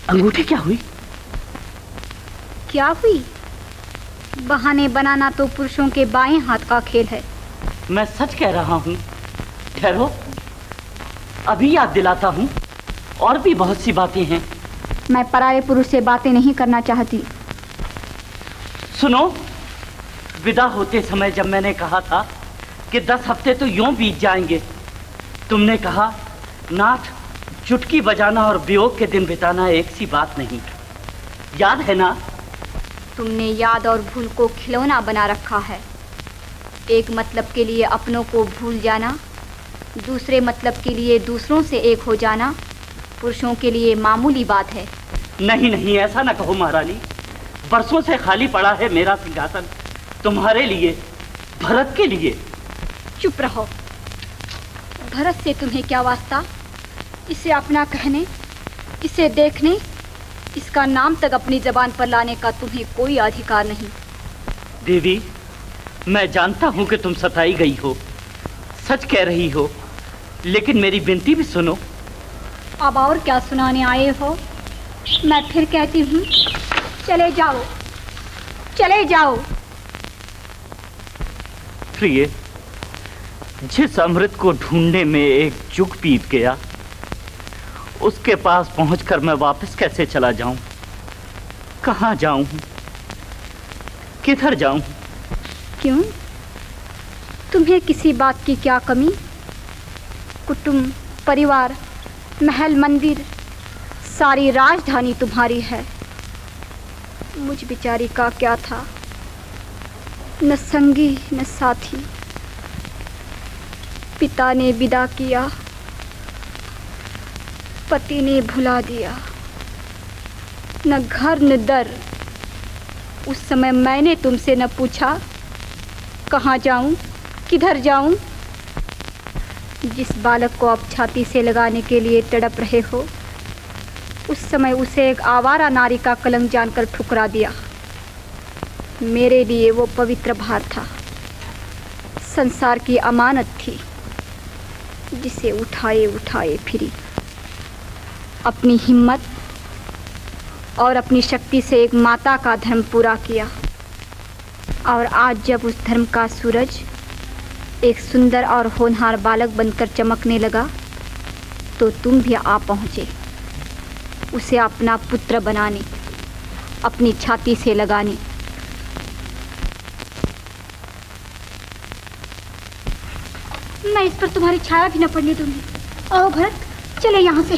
अंगूठी क्या हुई? क्या हुई? बहाने बनाना तो पुरुषों के बाएं हाथ का खेल है। मैं सच कह रहा हूँ। ठहरो, अभी याद दिलाता हूँ। और भी बहुत सी बातें हैं। मैं पराये पुरुष से बातें नहीं करना चाहती। सुनो, विदा होते समय जब मैंने कहा था कि 10 हफ्ते तो यूं बीत जाएंगे, तुमने कहा नाथ, चुटकी बजाना और वियोग के दिन बिताना एक सी बात नहीं। याद है ना? तुमने याद और भूल को खिलौना बना रखा है। एक मतलब के लिए अपनों को भूल जाना, दूसरे मतलब के लिए दूसरों से एक हो जाना पुरुषों के लिए मामूली बात है। नहीं नहीं, ऐसा ना कहो महारानी। बरसों से खाली पड़ा है मेरा सिंहासन, तुम्हारे लिए, भरत के लिए। चुप रहो। भरत से तुम्हें क्या वास्ता? इसे अपना कहने, इसे देखने, इसका नाम तक अपनी जबान पर लाने का तुम्हें कोई अधिकार नहीं। देवी, मैं जानता हूं कि तुम सताई गई हो, सच कह रही हो, लेकिन मेरी विनती भी सुनो। अब और क्या सुनाने आए हो? मैं फिर कहती हूँ, चले जाओ, चले जाओ। प्रिय, जिस अमृत को ढूंढने में एक जुग बीत गया, उसके पास पहुंचकर मैं वापस कैसे चला जाऊं? कहां जाऊं? किधर जाऊं? क्यों? तुम्हें किसी बात की क्या कमी? कुटुंब, परिवार, महल, मंदिर, सारी राजधानी तुम्हारी है। मुझ बेचारी का क्या था? न संगी न साथी। पिता ने विदा किया, पति ने भुला दिया, न घर न दर। उस समय मैंने तुमसे न पूछा कहाँ जाऊं, किधर जाऊं। जिस बालक को आप छाती से लगाने के लिए तड़प रहे हो, उस समय उसे एक आवारा नारी का कलंक जानकर ठुकरा दिया। मेरे लिए वो पवित्र भार था, संसार की अमानत थी, जिसे उठाए उठाए फिरी। अपनी हिम्मत और अपनी शक्ति से एक माता का धर्म पूरा किया, और आज जब उस धर्म का सूरज एक सुंदर और होनहार बालक बनकर चमकने लगा, तो तुम भी आ पहुँचे उसे अपना पुत्र बनाने, अपनी छाती से लगाने। मैं इस पर तुम्हारी छाया भी न पड़ने दूंगी। आओ भरत, चले यहाँ से।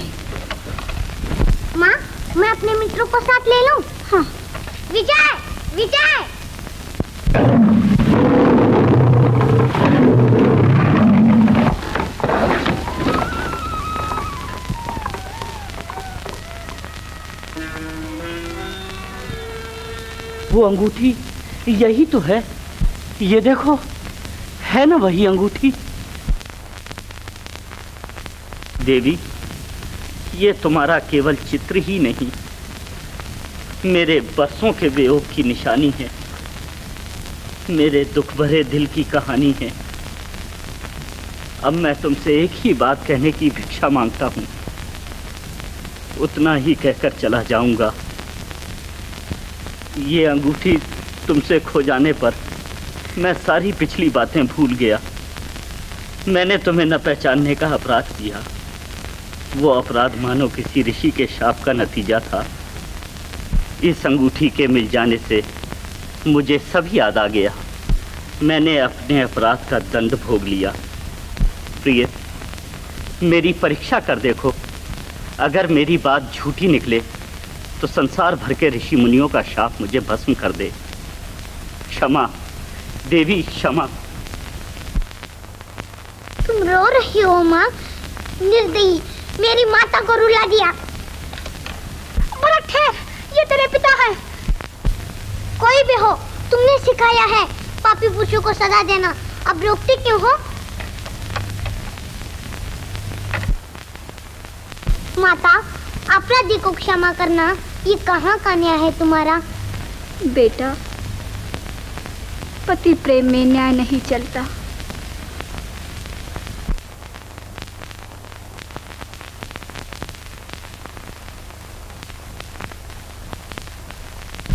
माँ, मैं अपने मित्रों को साथ ले लूं? हाँ। विजय, विजय! वो अंगूठी यही तो है, ये देखो, है ना वही अंगूठी। देवी, ये तुम्हारा केवल चित्र ही नहीं, मेरे बरसों के वियोग की निशानी है, मेरे दुख भरे दिल की कहानी है। अब मैं तुमसे एक ही बात कहने की भिक्षा मांगता हूँ, उतना ही कहकर चला जाऊंगा। ये अंगूठी तुमसे खो जाने पर मैं सारी पिछली बातें भूल गया। मैंने तुम्हें न पहचानने का अपराध किया। वो अपराध मानो किसी ऋषि के शाप का नतीजा था। इस अंगूठी के मिल जाने से मुझे सब याद आ गया। मैंने अपने अपराध का दंड भोग लिया। प्रिय, मेरी परीक्षा कर देखो। अगर मेरी बात झूठी निकले तो संसार भर के ऋषि मुनियों का शाप मुझे भस्म कर दे। क्षमा देवी, क्षमा। तुम रो रही हो माँ? निर्दयी, मेरी माता को रुला दिया। भरत ठहर, ये तेरे पिता है। कोई भी हो, तुमने सिखाया है पापी पुरुषों को सजा देना, अब रोकते क्यों हो? माता, अपराधी को क्षमा करना ये कहाँ का न्याय है तुम्हारा? बेटा, पति प्रेम में न्याय नहीं चलता।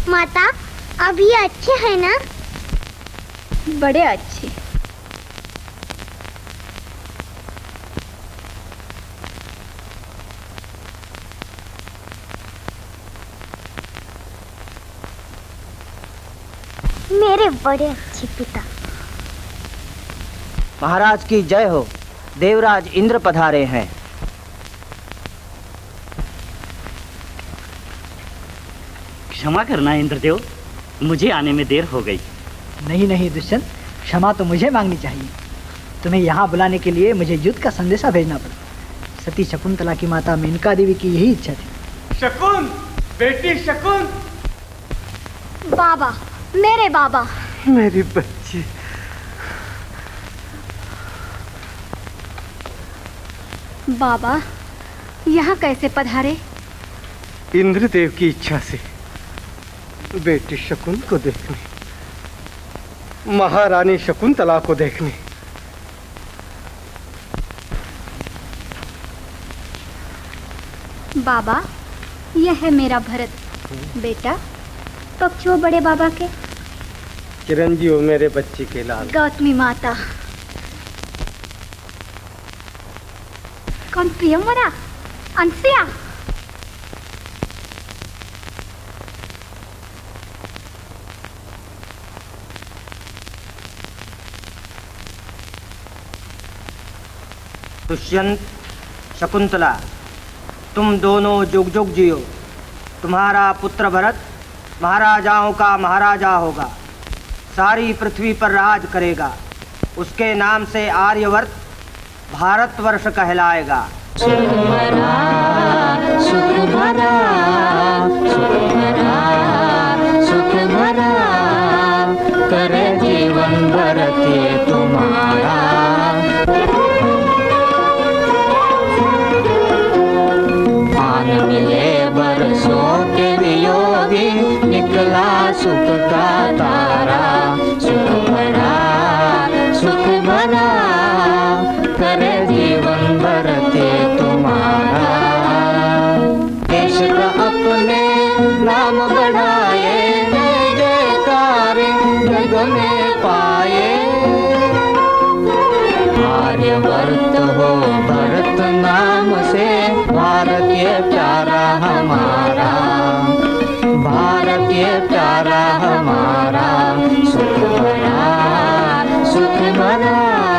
माता, अब ये अच्छे हैं ना? बड़े अच्छे। मेरे बड़े अच्छे पिता। महाराज की जय हो। देवराज इंद्र पधारे हैं। क्षमा करना इंद्रदेव, मुझे आने में देर हो गई। नहीं नहीं दुष्यंत, क्षमा तो मुझे मांगनी चाहिए। तुम्हें यहाँ बुलाने के लिए मुझे युद्ध का संदेशा भेजना पड़ा। सती शकुंतला की माता मेनका देवी की यही इच्छा थी। शकुन, बेटी शकुन। बाबा, मेरे बाबा। मेरी बच्ची। बाबा, यहाँ कैसे पधारे? इंद्रदेव की इच्छा से बेटी शकुन को देखने, महारानी शकुंतला को देखने। बाबा, यह है मेरा भरत। बेटा, पक्ष हो बड़े बाबा के। चिरंजीव मेरे बच्ची के लाल। गौतमी माता। कौन प्रियंवरा? अंसिया? दुष्यंत, शकुंतला, तुम दोनों जुग जुग जियो। तुम्हारा पुत्र भरत महाराजाओं का महाराजा होगा, सारी पृथ्वी पर राज करेगा। उसके नाम से आर्यवर्त भारतवर्ष कहलाएगा। सुख भरा, सुख भरा, सुख भरा, सुख भरा, करे जीवन भरत ये तुम्हारा। योगी निकला सुख का तारा। सुख भरा करे जीवन भरते तुम्हारा। देश का अपने नाम बढ़ाए, जय जयकार जग में पाए। आर्यवर्त हो भरत नाम से, भारतीय प्यारा हमारा, भारतीय प्यारा हमारा। सुख भरा